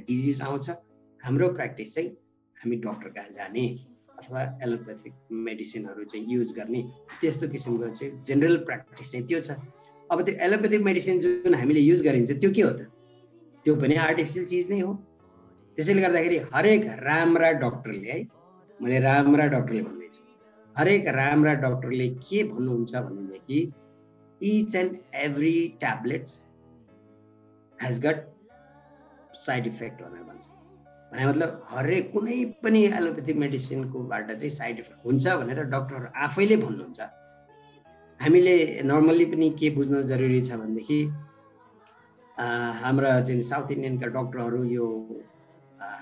Disease आउँछ, हाम्रो practice चाहिँ हामी डक्टर कहाँ जाने अथवा एलोप्याथिक मेडिसिनहरू चाहिँ युज गर्ने, त्यस्तो किसिमको चाहिँ जेनरल प्र्याक्टिस चाहिँ त्यो छ। अब त्यो एलोप्याथिक मेडिसिन जुन हामीले युज गरिन्छ त्यो के हो त? त्यो पनि आर्टिफिसियल चिज नै हो। त्यसैले गर्दाखेरि हरेक राम्रा डक्टरले, है मैले राम्रा डक्टरले भन्दैछु, हरेक राम्रा डक्टरले के भन्नुहुन्छ भनेदेखि each and every tablet has got side effect भनेर भन्छ। भने मतलब हरेक कुनै पनि एलोप्याथिक मेडिसिनको बाट चाहिँ साइड इफेक्ट हुन्छ भनेर डक्टरहरू आफैले भन्नुहुन्छ। हामीले नर्मल्ली पनि के बुझ्न जरुरी छ भनेदेखि हाम्रा चाहिँ साउथ इन्डियनका डक्टरहरू यो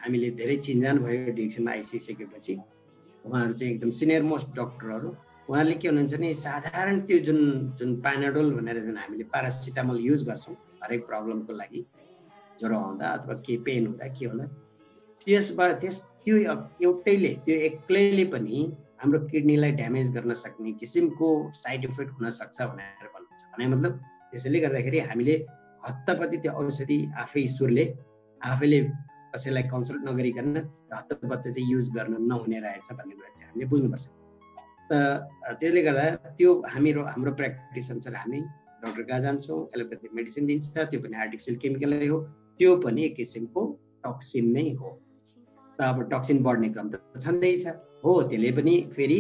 हामीले धेरै चिन्जान भयो डिएक्सनमा आइसकेपछि, उहाँहरू चाहिँ एकदम सिनियर मोस्ट डक्टरहरू, उहाँले के हुनुहुन्छ नि साधारण त्यो जुन प्यानाडोल भनेर जुन हामीले प्यारासिटामोल युज गर्छौँ हरेक प्रब्लमको लागि, ज्वरो आउँदा अथवा के पेन हुँदा के हुँदा, त्यसबाट त्यो एउटैले त्यो एक्लैले पनि हाम्रो किडनीलाई ड्यामेज गर्न सक्ने किसिमको साइड इफेक्ट हुन सक्छ भनेर भन्नुहुन्छ। भने मतलब त्यसैले गर्दाखेरि हामीले हत्तपत्ती त्यो औषधि आफै ईश्वरले आफैले कसैलाई कन्सल्ट नगरिकन हत्तपत्ती चाहिँ युज गर्न नहुने रहेछ भन्ने कुरा चाहिँ हामीले बुझ्नुपर्छ। त्यसले गर्दा त्यो हाम्रो प्र्याक्टिस अनुसार हामी डक्टर कहाँ जान्छौँ, एलोप्याथिक मेडिसिन दिन्छ, त्यो पनि आर्टिफिसियल केमिकलै हो, त्यो पनि एक किसिमको टक्सिन नै हो। त अब टक्सिन बढ्ने क्रम त छँदैछ हो, त्यसले पनि फेरि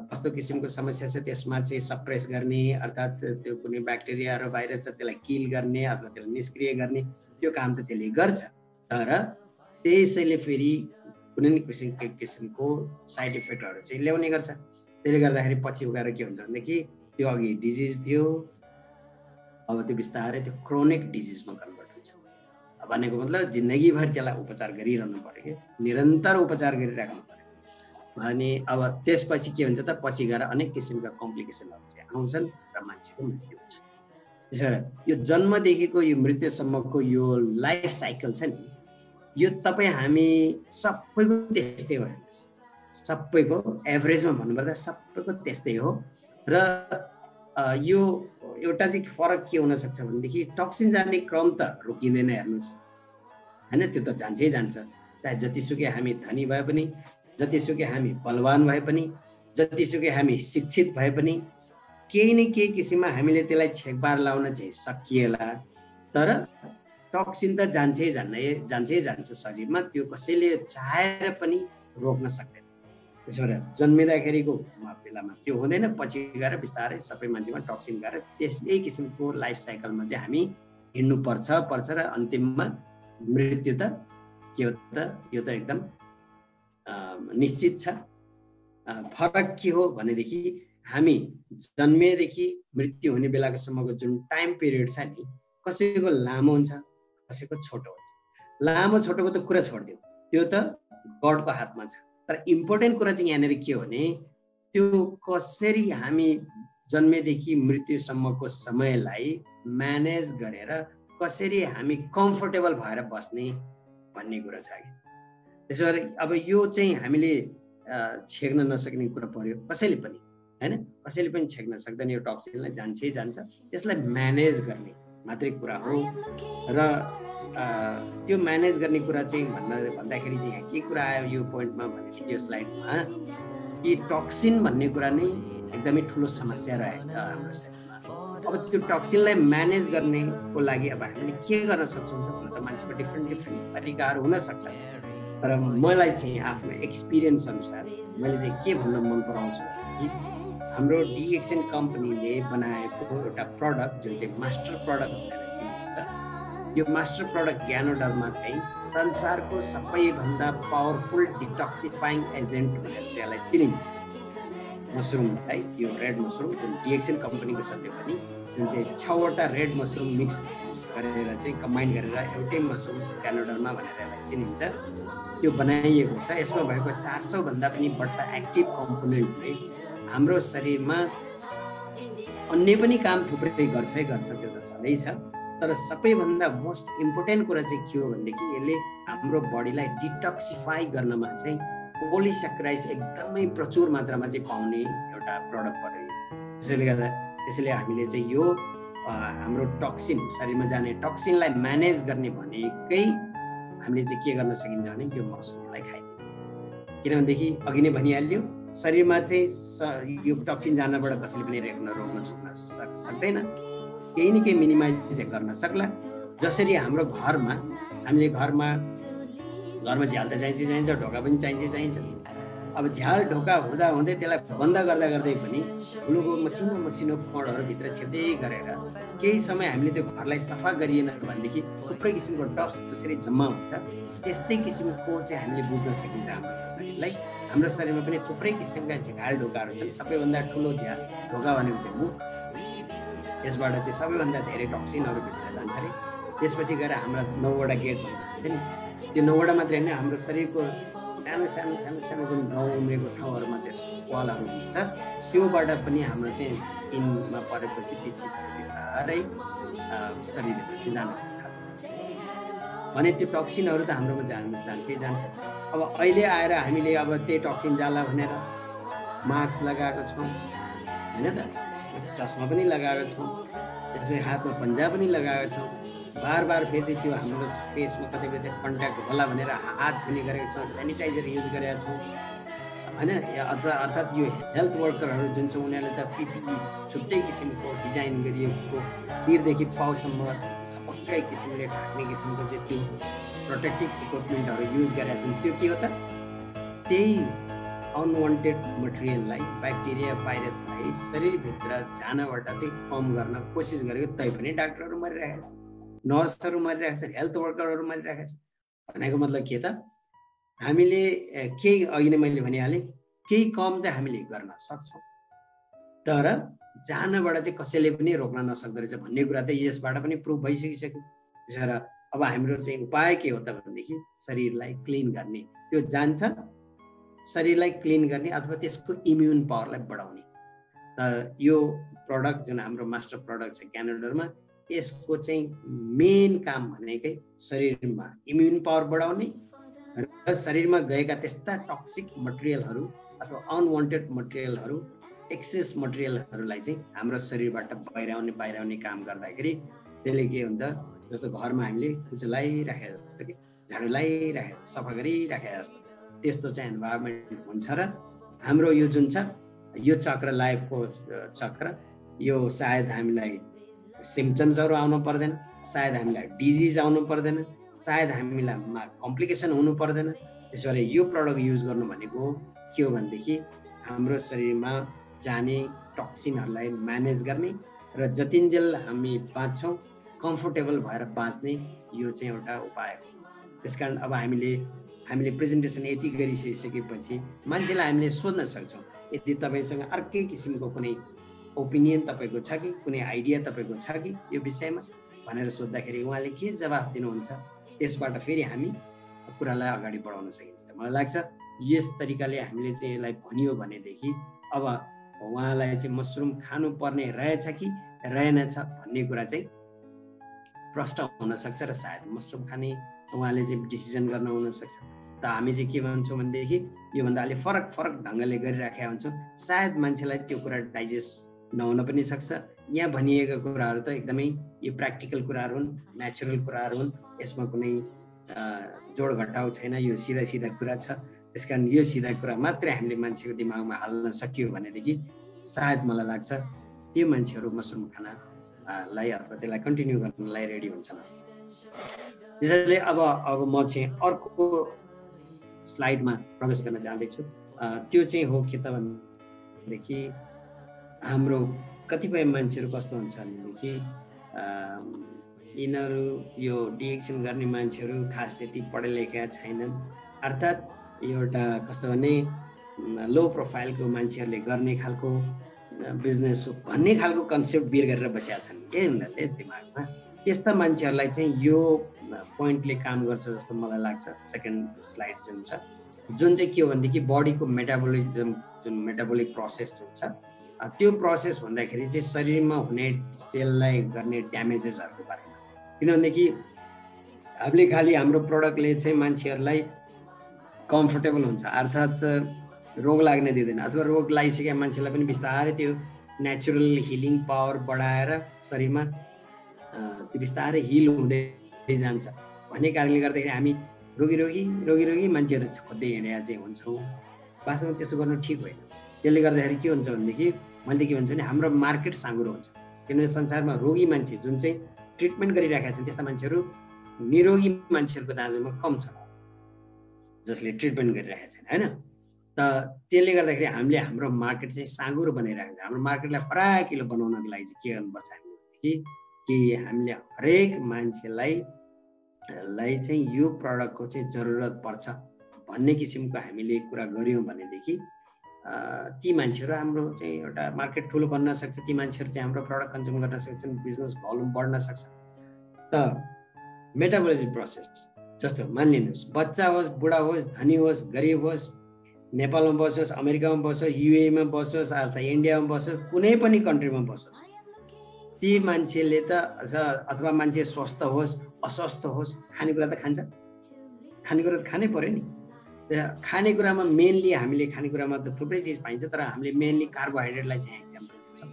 कस्तो किसिमको समस्या छ त्यसमा चाहिँ सप्रेस गर्ने, अर्थात् त्यो कुनै ब्याक्टेरिया र भाइरस छ त्यसलाई किल गर्ने अथवा त्यसलाई निष्क्रिय गर्ने त्यो काम त त्यसले गर्छ, तर त्यसैले फेरि कुनै न किसिमको साइड इफेक्टहरू चाहिँ ल्याउने गर्छ। त्यसले गर्दाखेरि पछि गएर के हुन्छ भनेदेखि त्यो अघि डिजिज थियो, अब त्यो बिस्तारै त्यो क्रोनिक डिजिजमा कन्भर्ट हुन्छ। भनेको मतलब जिन्दगीभर त्यसलाई उपचार गरिरहनु पर्यो कि निरन्तर उपचार गरिराख्नु पर्यो। अनि अब त्यसपछि के हुन्छ त पछि गएर अनेक किसिमका कम्प्लिकेसनहरू चाहिँ आउँछन् र मान्छेको मृत्यु हुन्छ। त्यसो भएर यो जन्मदेखिको यो मृत्युसम्मको यो लाइफ साइकल छ नि, यो तपाईँ हामी सबैको त्यस्तै हो, सबैको एभरेजमा भन्नुपर्दा सबैको त्यस्तै हो। र यो एउटा चाहिँ फरक के हुनसक्छ भनेदेखि टक्सिन जाने क्रम त रोकिँदैन, हेर्नुहोस् होइन, त्यो त जान्छै जान्छ। चाहे जतिसुकै हामी धनी भए पनि, जतिसुकै हामी बलवान भए पनि, जतिसुकै हामी शिक्षित भए पनि, केही न केही किसिममा हामीले त्यसलाई छेकबार लाउन चाहिँ सकिएला, तर टक्सिन त जान्छै जान्छ शरीरमा, त्यो कसैले चाहेर पनि रोक्न सक्दैन। त्यसो भएर जन्मिँदाखेरिको बेलामा त्यो हुँदैन, पछि गएर बिस्तारै सबै मान्छेमा टक्सिन गएर त्यसै किसिमको लाइफ साइकलमा चाहिँ हामी हिँड्नु पर्छ र अन्तिममा मृत्यु त के हो त, यो त एकदम निश्चित छ। फरक के हो भनेदेखि हामी जन्मेदेखि मृत्यु हुने बेलासम्मको जुन टाइम पिरियड छ नि, कसैको लामो हुन्छ कसैको छोटो हुन्छ। लामो छोटोको त कुरा छोडिदिउँ, त्यो त गडको हातमा छ, तर इम्पोर्टेन्ट कुरा चाहिँ यहाँनिर के हो भने त्यो कसरी हामी जन्मेदेखि मृत्युसम्मको समयलाई म्यानेज गरेर कसरी हामी कम्फर्टेबल भएर बस्ने भन्ने कुरा छ। त्यसो भएर अब यो चाहिँ हामीले छेक्न नसक्ने कुरा पर्यो कसैले पनि, होइन, कसैले पनि छेक्न सक्दैन। यो टक्सिनलाई जान्छै जान्छ, त्यसलाई म्यानेज गर्ने मात्रै कुरा हो। र त्यो म्यानेज गर्ने कुरा चाहिँ भन्दाखेरि चाहिँ यहाँ के कुरा आयो यो पोइन्टमा भनेपछि यो स्लाइडमा कि टक्सिन भन्ने कुरा नै एकदमै ठुलो समस्या रहेछ हाम्रो शरीरमा। अब त्यो टक्सिनलाई म्यानेज गर्नेको लागि अब हामीले के गर्न सक्छौँ त मान्छेको डिफ्रेन्ट तरिकाहरू हुनसक्छ, तर मलाई चाहिँ आफ्नो एक्सपिरियन्स अनुसार मैले चाहिँ के भन्न मन पराउँछु कि हाम्रो डिएक्सन कम्पनीले बनाएको एउटा प्रडक्ट जुन चाहिँ मास्टर प्रडक्ट भनेर चिनिन्छ, यो मास्टर प्रडक्ट ज्ञानोडर्मा चाहिँ संसारको सबैभन्दा पावरफुल डिटक्सिफाइङ एजेन्ट भनेर चाहिँ यसलाई चिनिन्छ। मसरुमलाई, यो रेड मसरुम जुन डिएक्सन कम्पनीको छ, त्यो पनि जुन चाहिँ 6वटा रेड मसरुम मिक्स गरेर चाहिँ कम्बाइन गरेर एउटै मसरुम ज्ञानोडर्मा भनेर यसलाई चिनिन्छ, त्यो बनाइएको छ। यसमा भएको 400 भन्दा पनि बढ्ता एक्टिभ कम्पोनेन्टले हाम्रो शरीरमा अन्य पनि काम थुप्रै गर्छ, त्यो त छँदैछ, तर सबैभन्दा मोस्ट इम्पोर्टेन्ट कुरा चाहिँ के हो भनेदेखि यसले हाम्रो बडीलाई डिटक्सिफाई गर्नमा चाहिँ पोलिस्याक्राइड्स एकदमै प्रचुर मात्रामा चाहिँ पाउने एउटा प्रडक्ट पर्यो। त्यसैले हामीले चाहिँ यो हाम्रो टक्सिन, शरीरमा जाने टक्सिनलाई म्यानेज गर्ने भनेकै हामीले चाहिँ के गर्न सकिन्छ भने यो मसरुमलाई खाइदिनु। किनभनेदेखि अघि नै भनिहाल्यो शरीरमा चाहिँ यो टक्सिन जानबाट कसैले पनि रोक्न छोड्न सक्दैन, केही न केही मिनिमाइज गर्न सक्ला। जसरी हाम्रो घरमा हामीले घरमा झ्याल त चाहिन्छ, ढोका पनि चाहिन्छ। अब झ्याल ढोका हुँदा हुँदै त्यसलाई बन्द गर्दा गर्दै पनि ठुलोको मसिनो कणहरू भित्र छिर्दै गरेर केही समय हामीले त्यो घरलाई सफा गरिएन भनेदेखि थुप्रै किसिमको डस्ट जसरी जम्मा हुन्छ त्यस्तै किसिमको चाहिँ हामीले बुझ्न सकिन्छ हाम्रो शरीरलाई। हाम्रो शरीरमा पनि थुप्रै किसिमका झ्याल ढोकाहरू छन्। सबैभन्दा ठुलो ढोका भनेको चाहिँ मुख, त्यसबाट चाहिँ सबैभन्दा धेरै टक्सिनहरू भित्र जान्छ अरे। त्यसपछि गएर हाम्रा 9वटा गेट भन्छ नि, त्यो 9वटा मात्रै होइन, हाम्रो शरीरको सानो जुन गाउँ उम्रेको ठाउँहरूमा चाहिँ वालहरू हुन्छ त्योबाट पनि हाम्रो चाहिँ स्किनमा परेपछि त्यो चिजहरू बिस्तारै शरीरभित्र चाहिँ जान थाल्छ भने त्यो टक्सिनहरू त हाम्रोमा जान्छ। अब अहिले आएर हामीले अब त्यही टक्सिन जाला भनेर मास्क लगाएको छौँ होइन त, चस्मा पनि लगाएको छौँ, त्यसपछि हातमा पन्जा पनि लगाएको छौँ, बार फेरि त्यो हाम्रो फेसमा कतिपय कन्ट्याक्ट होला भनेर हात धुने गरेका छौँ, सेनिटाइजर युज गरेका छौँ होइन। अर्थात् यो हेल्थ वर्करहरू जुन छ उनीहरूले त पिपिई छुट्टै किसिमको डिजाइन गरिएको शिरदेखि पाउसम्म छपक्कै किसिमले ढाक्ने किसिमको चाहिँ त्यो प्रोटेक्टिभ इक्विपमेन्टहरू युज गरेका छन्। त्यो के हो त, त्यही अनवान्टेड मटेरियललाई, ब्याक्टेरिया भाइरसलाई शरीरभित्र जानबाट चाहिँ कम गर्न कोसिस गरेको तैपनि डाक्टरहरू मरिरहेका छन्, नर्सहरू मरिरहेका छन्, हेल्थ वर्करहरू मरिरहेका छन्। भनेको मतलब के त, हामीले केही अघि नै मैले भनिहालेँ केही कम चाहिँ हामीले गर्न सक्छौँ, तर जानबाट चाहिँ कसैले पनि रोक्न नसक्दो रहेछ भन्ने कुरा त यसबाट पनि प्रुभ भइसकिसक्यो। त्यसो भएर अब हाम्रो चाहिँ उपाय के हो त भनेदेखि शरीरलाई क्लिन गर्ने, त्यो जान्छ शरीरलाई क्लिन गर्ने अथवा त्यसको इम्युन पावरलाई बढाउने। त यो प्रडक्ट जुन हाम्रो मास्टर प्रडक्ट छ क्यानाडरमा, यसको चाहिँ मेन काम भनेकै शरीरमा इम्युन पावर बढाउने र शरीरमा गएका त्यस्ता टक्सिक मटेरियलहरू अथवा अनवान्टेड मटेरियलहरू, एक्सेस मटेरियलहरूलाई चाहिँ हाम्रो शरीरबाट बाहिराउने काम गर्दाखेरि त्यसले के हुन्छ, जस्तो घरमा हामीले कुचो लगाइराखे जस्तो कि झाडु लगाइराखे सफा गरिराखे जस्तो त्यस्तो चाहिँ इन्भाइरोमेन्ट हुन्छ। र हाम्रो यो जुन छ यो चक्र, लाइफको चक्र, यो सायद हामीलाई सिम्पटम्सहरू आउनु पर्दैन, सायद हामीलाई डिजिज आउनु पर्दैन, सायद हामीलाई कम्प्लिकेसन हुनु पर्दैन। त्यसो भएर यो प्रडक्ट युज गर्नु भनेको के हो भनेदेखि हाम्रो शरीरमा जाने टक्सिनहरूलाई म्यानेज गर्ने र जतिन्जेल हामी बाँच्छौँ कम्फोर्टेबल भएर बाँच्ने यो चाहिँ एउटा उपाय हो। त्यसकारण अब हामीले प्रेजेन्टेसन यति गरिसकेपछि मान्छेलाई हामीले सोध्न सक्छौँ, यदि तपाईँसँग अर्कै किसिमको कुनै ओपिनियन तपाईँको छ कि कुनै आइडिया तपाईँको छ कि यो विषयमा भनेर सोद्धाखेरि उहाँले के जवाफ दिनुहुन्छ, त्यसबाट फेरि हामी कुरालाई अगाडि बढाउन सकिन्छ। मलाई लाग्छ यस तरिकाले हामीले चाहिँ यसलाई भनियो भनेदेखि अब उहाँलाई चाहिँ मसरुम खानुपर्ने रहेछ कि रहेनछ भन्ने कुरा चाहिँ प्रष्ट हुनसक्छ र सायद मसरुम खाने उहाँले चाहिँ डिसिजन गर्न हुनसक्छ। त हामी चाहिँ के भन्छौँ भनेदेखि योभन्दा अलिक फरक ढङ्गले गरिराखेका हुन्छौँ, सायद मान्छेलाई त्यो कुरा डाइजेस्ट नहुन पनि सक्छ। यहाँ भनिएका कुराहरू त एकदमै यो प्र्याक्टिकल कुराहरू हुन्, नेचुरल कुराहरू हुन्, यसमा कुनै जोड घटाउ छैन, यो सिधा कुरा छ। त्यसकारण यो सिधा कुरा मात्रै हामीले मान्छेको दिमागमा हाल्न सकियो भनेदेखि सायद मलाई लाग्छ त्यो मान्छेहरू मसरुम खानालाई अथवा त्यसलाई कन्टिन्यू गर्नलाई रेडी हुन्छन्। त्यसैले अब म चाहिँ अर्को स्लाइडमा प्रवेश गर्न चाहँदैछु। त्यो चाहिँ हो के त भनेदेखि हाम्रो कतिपय मान्छेहरू कस्तो हुन्छ भनेदेखि यिनीहरू यो डिएक्सन गर्ने मान्छेहरू खास त्यति पढे लेखेका छैनन्, अर्थात् एउटा कस्तो भने लो प्रोफाइलको मान्छेहरूले गर्ने खालको बिजनेस हो भन्ने खालको कन्सेप्ट बिर गरेर बसेका छन् के उनीहरूले दिमागमा। त्यस्ता मान्छेहरूलाई चाहिँ यो पोइन्टले काम गर्छ जस्तो मलाई लाग्छ। सेकेन्ड स्लाइड जुन छ, जुन चाहिँ के हो भनेदेखि बडीको मेटाबोलिजम, जुन मेटाबोलिक प्रोसेस जुन छ, त्यो प्रोसेस भन्दाखेरि चाहिँ शरीरमा हुने सेललाई गर्ने ड्यामेजेसहरूको बारेमा। किनभनेदेखि हामीले खालि हाम्रो प्रडक्टले चाहिँ मान्छेहरूलाई कम्फोर्टेबल हुन्छ, अर्थात् रोग लाग्ने दिँदैन, अथवा रोग लागिसकेका मान्छेलाई पनि बिस्तारै त्यो नेचुरल हिलिङ पावर बढाएर शरीरमा त्यो बिस्तारै हिल हुँदै जान्छ भन्ने कारणले गर्दाखेरि हामी रोगी मान्छेहरू खोज्दै हिँडेका चाहिँ हुन्छौँ। वास्तवमा त्यस्तो गर्नु ठिक होइन। त्यसले गर्दाखेरि के हुन्छ भनेदेखि मैले के भन्छु भने हाम्रो मार्केट साँगुरो हुन्छ। किनभने संसारमा रोगी मान्छे जुन चाहिँ ट्रिटमेन्ट गरिरहेका छन् त्यस्ता मान्छेहरू निरोगी मान्छेहरूको दाँजोमा कम छ जसले ट्रिटमेन्ट गरिरहेका छन् होइन। त त्यसले गर्दाखेरि हामीले हाम्रो मार्केट चाहिँ साँगुरो बनाइरहेको छ। हाम्रो मार्केटलाई फराकिलो बनाउनको लागि चाहिँ के गर्नुपर्छ हामीले कि हामीले हरेक मान्छेलाई चाहिँ यो प्रडक्टको चाहिँ जरुरत पर्छ भन्ने किसिमको हामीले कुरा गऱ्यौँ भनेदेखि ती मान्छेहरू हाम्रो चाहिँ एउटा मार्केट ठुलो बन्न सक्छ। ती मान्छेहरू चाहिँ हाम्रो प्रडक्ट कन्ज्युम गर्न सक्छन्, बिजनेस भोल्युम बढ्न सक्छ। त मेटाबोलिजम प्रोसेस जस्तो मानिलिनुहोस् बच्चा होस्, बुढा होस्, धनी होस्, गरिब होस्, नेपालमा बसोस्, अमेरिकामा बसोस्, युएमा बसोस्, अथवा इन्डियामा बसोस्, कुनै पनि कन्ट्रीमा बसोस्, ती मान्छेले त अथवा मान्छे स्वस्थ होस् अस्वस्थ होस् खानेकुरा त खान्छ। खानेकुरा त खानै पर्यो नि। खानेकुरामा मेनली हामीले खानेकुरामा त थुप्रै चिज पाइन्छ, तर हामीले मेनली कार्बोहाइड्रेटलाई चाहिँ एक्जाम्पल दिन्छौँ।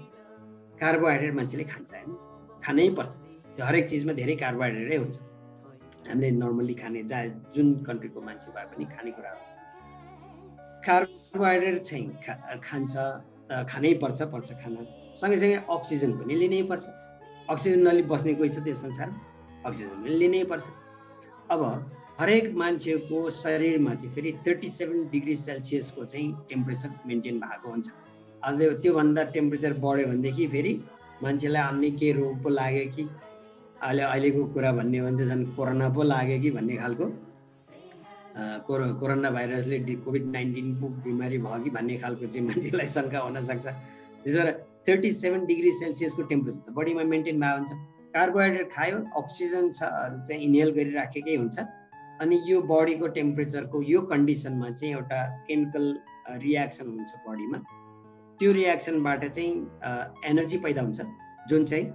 कार्बोहाइड्रेट मान्छेले खान्छ होइन, खानै पर्छ। त्यो हरेक चिजमा धेरै कार्बोहाइड्रेटै हुन्छ। हामीले नर्मल्ली खाने जुन कन्ट्रीको मान्छे भए पनि खानेकुरा हो, कार्बोहाइड्रेट चाहिँ खान्छ, खानै पर्छ खान। सँगैसँगै अक्सिजन पनि लिनै पर्छ। अक्सिजन नलि बस्ने कोही छ त्यो संसारमा? अक्सिजन पनि लिनै पर्छ। अब हरेक मान्छेको शरीरमा चाहिँ फेरि 37 डिग्री सेल्सियसको चाहिँ टेम्परेचर मेन्टेन भएको हुन्छ। अहिले त्योभन्दा टेम्परेचर बढ्यो भनेदेखि फेरि मान्छेलाई अन्य के रोग पो लाग्यो कि अहिलेको कुरा भन्ने भने झन् कोरोना पो लाग्यो कि भन्ने खालको कोरोना भाइरसले कोभिड-19 को बिमारी भयो कि भन्ने खालको चाहिँ मान्छेलाई शङ्का हुन सक्छ। त्यसो भएर 37 डिग्री सेल्सियसको टेम्परेचर त बडीमा मेन्टेन भएको हुन्छ। कार्बोहाइड्रेट खायो, अक्सिजन चाहिँ इनहेल गरिराखेकै हुन्छ। अनि यो बडीको टेम्परेचरको यो कन्डिसनमा चाहिँ एउटा केमिकल रियाक्सन हुन्छ बडीमा। त्यो रियाक्सनबाट चाहिँ एनर्जी पैदा हुन्छ जुन चाहिँ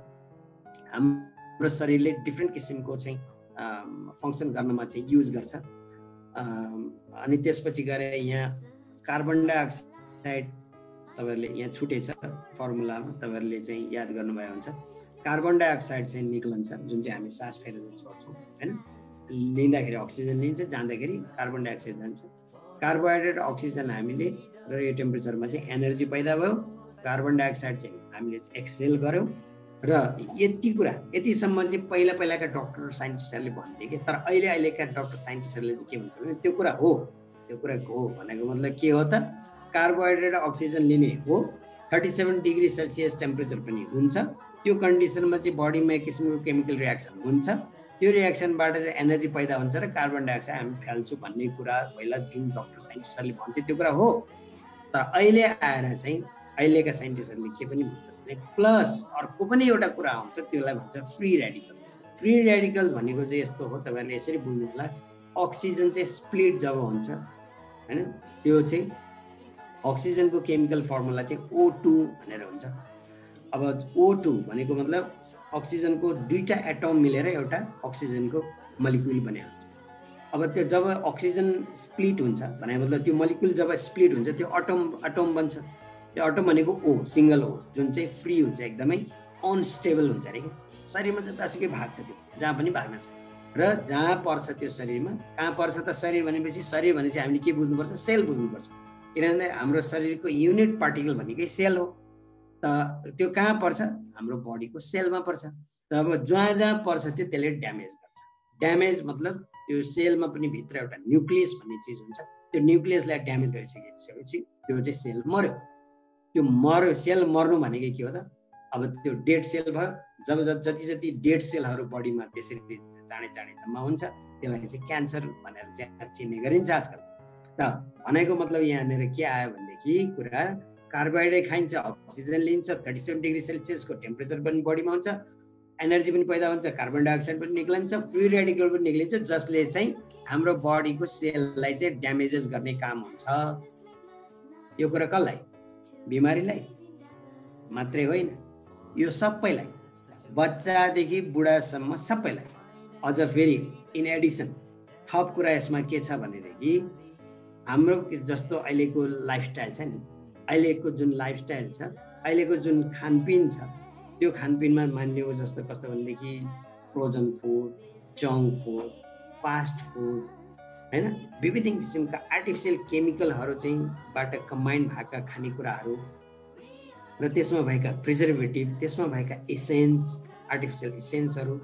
हाम्रो शरीरले डिफ्रेन्ट किसिमको चाहिँ फङ्सन गर्नमा चाहिँ युज गर्छ। अनि त्यसपछि गएर यहाँ कार्बन डाइअक्साइड तपाईँहरूले यहाँ छुटेछ फर्मुलामा, तपाईँहरूले चाहिँ याद गर्नुभयो हुन्छ। कार्बन डाइअक्साइड चाहिँ निक्लन्छ जुन चाहिँ हामी सास फेरेर छोड्छौँ होइन। लिँदाखेरि अक्सिजन लिन्छ, जाँदाखेरि कार्बन डाइअक्साइड जान्छ। कार्बोहाइड्रेट अक्सिजन हामीले र यो टेम्परेचरमा चाहिँ एनर्जी पैदा भयो। कार्बन डाइअक्साइड चाहिँ हामीले एक्सहेल गऱ्यौँ। र यतिसम्म चाहिँ पहिलाका डक्टर साइन्टिस्टहरूले भन्थे कि, तर अहिलेका डक्टर साइन्टिस्टहरूले चाहिँ के भन्छ भने त्यो कुरा हो भनेको मतलब के हो त? कार्बोहाइड्रेट अक्सिजन लिने हो, 37 डिग्री सेल्सियस टेम्परेचर पनि हुन्छ। त्यो कन्डिसनमा चाहिँ बडीमा एक किसिमको केमिकल रियाक्सन हुन्छ। त्यो रियाक्सनबाट चाहिँ एनर्जी पैदा हुन्छ र कार्बन डाइअक्साइड हामी फाल्छौँ भन्ने कुरा पहिला जुन डक्टर साइन्टिस्टहरूले भन्थे त्यो कुरा हो। तर अहिले आएर चाहिँ अहिलेका साइन्टिस्टहरूले के पनि भन्छ भने प्लस अर्को पनि एउटा कुरा आउँछ, त्यसलाई भन्छ फ्री रेडिकल। फ्री रेडिकल भनेको चाहिँ यस्तो हो, तपाईँहरूले यसरी बुझ्नु होला। अक्सिजन चाहिँ स्प्लिट जब हुन्छ होइन, त्यो चाहिँ अक्सिजनको केमिकल फर्मुला चाहिँ O2 भनेर हुन्छ। अब O2 भनेको मतलब अक्सिजनको दुईटा एटम मिलेर एउटा अक्सिजनको मलिक्युल बनेको हुन्छ। अब त्यो जब अक्सिजन स्प्लिट हुन्छ भने मतलब त्यो मलिक्युल जब स्प्लिट हुन्छ त्यो एटम बन्छ। त्यो एटम भनेको O, सिङ्गल O, जुन चाहिँ फ्री हुन्छ, एकदमै अनस्टेबल हुन्छ अरे क्या। शरीरमा त जसुकै भाग्छ, त्यो जहाँ पनि भाग्न सक्छ। र जहाँ पर्छ त्यो शरीरमा, कहाँ पर्छ त? शरीर भनेपछि हामीले के बुझ्नुपर्छ? सेल बुझ्नुपर्छ। किनभने हाम्रो शरीरको युनिट पार्टिकल भनेकै सेल हो। त त्यो कहाँ पर्छ? हाम्रो बडीको सेलमा पर्छ। तब जहाँ पर्छ त्यसले ड्यामेज गर्छ। ड्यामेज मतलब त्यो सेलमा पनि भित्र एउटा न्युक्लियस भन्ने चिज हुन्छ। त्यो न्युक्लियसलाई ड्यामेज गरिसकेपछि त्यो चाहिँ सेल मर्यो। त्यो सेल मर्नु भनेको के हो त? अब त्यो डेड सेल भयो। जब जति डेड सेलहरू बडीमा त्यसरी चाँडै जम्मा हुन्छ त्यसलाई चाहिँ क्यान्सर भनेर चाहिँ चिन्ने गरिन्छ आजकल। त भनेको मतलब यहाँनिर के आयो भनेदेखि कुरा, कार्बोहाइड्रेट खाइन्छ, अक्सिजन लिन्छ, 37 डिग्री सेल्सियसको टेम्परेचर पनि बडीमा हुन्छ, एनर्जी पनि पैदा हुन्छ, कार्बन डाइअक्साइड पनि निक्लिन्छ, फ्री रेडिकल पनि निक्लिन्छ, जसले चाहिँ हाम्रो बडीको सेललाई चाहिँ ड्यामेजेस गर्ने काम हुन्छ। यो कुरा कसलाई? बिमारीलाई मात्रै होइन, यो सबैलाई, बच्चादेखि बुढासम्म सबैलाई। अझ फेरि इन एडिसन थप कुरा यसमा के छ भनेदेखि हाम्रो जस्तो अहिलेको लाइफस्टाइल छ नि, अहिलेको जुन लाइफस्टाइल छ, अहिलेको जुन खानपिन छ, त्यो खानपिनमा मानिलियो जस्तो कस्तो भनेदेखि frozen food, junk food fast food हैन, विभिन्न किसिमका आर्टिफिसियल केमिकलहरू चाहिँ बाट कम्बाइन भएका खानेकुराहरू र त्यसमा भएका प्रिजर्भेटिभ, त्यसमा भएका एसेन्स, आर्टिफिसियल एसेन्सहरू,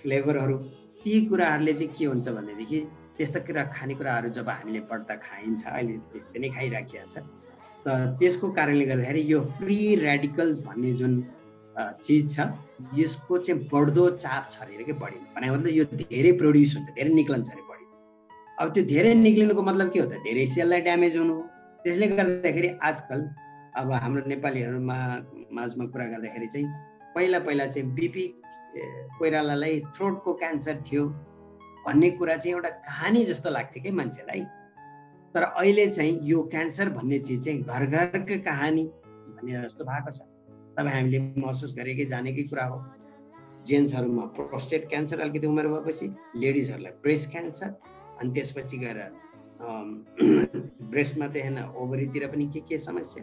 फ्लेभरहरू, ती कुराहरूले चाहिँ के हुन्छ भनेदेखि त्यस्ता खानेकुराहरू जब हामीले बढ्ता खाइन्छ, अहिले त्यस्तै नै खाइराखिएको छ, त त्यसको कारणले गर्दाखेरि यो फ्री रेडिकल्स भन्ने जुन चिज छ यसको चाहिँ बढ्दो चाप छ अरे के बढी भने मतलब यो धेरै प्रोड्युस हुन्छ, धेरै निक्लन्छ अरे बढी। अब त्यो धेरै निक्लिनुको मतलब के हो त, धेरै सेललाई ड्यामेज हुनु। त्यसले गर्दाखेरि आजकल अब हाम्रो नेपालीहरूमा माझमा कुरा गर्दाखेरि चाहिँ पहिला चाहिँ बिपी कोइरालालाई थ्रोटको क्यान्सर थियो भन्ने कुरा चाहिँ एउटा कहानी जस्तो लाग्थ्यो कि मान्छेलाई, तर अहिले चाहिँ यो क्यान्सर भन्ने चिज चाहिँ घर घरको कहानी भन्ने जस्तो भएको छ। तब हामीले महसुस गरेकै जानेकै कुरा हो। जेन्ट्सहरूमा प्रोस्टेट क्यान्सर अलिकति उमेर भएपछि, लेडिजहरूलाई ब्रेस्ट क्यान्सर, अनि त्यसपछि गएर ब्रेस्टमा त होइन ओभरीतिर पनि के समस्या,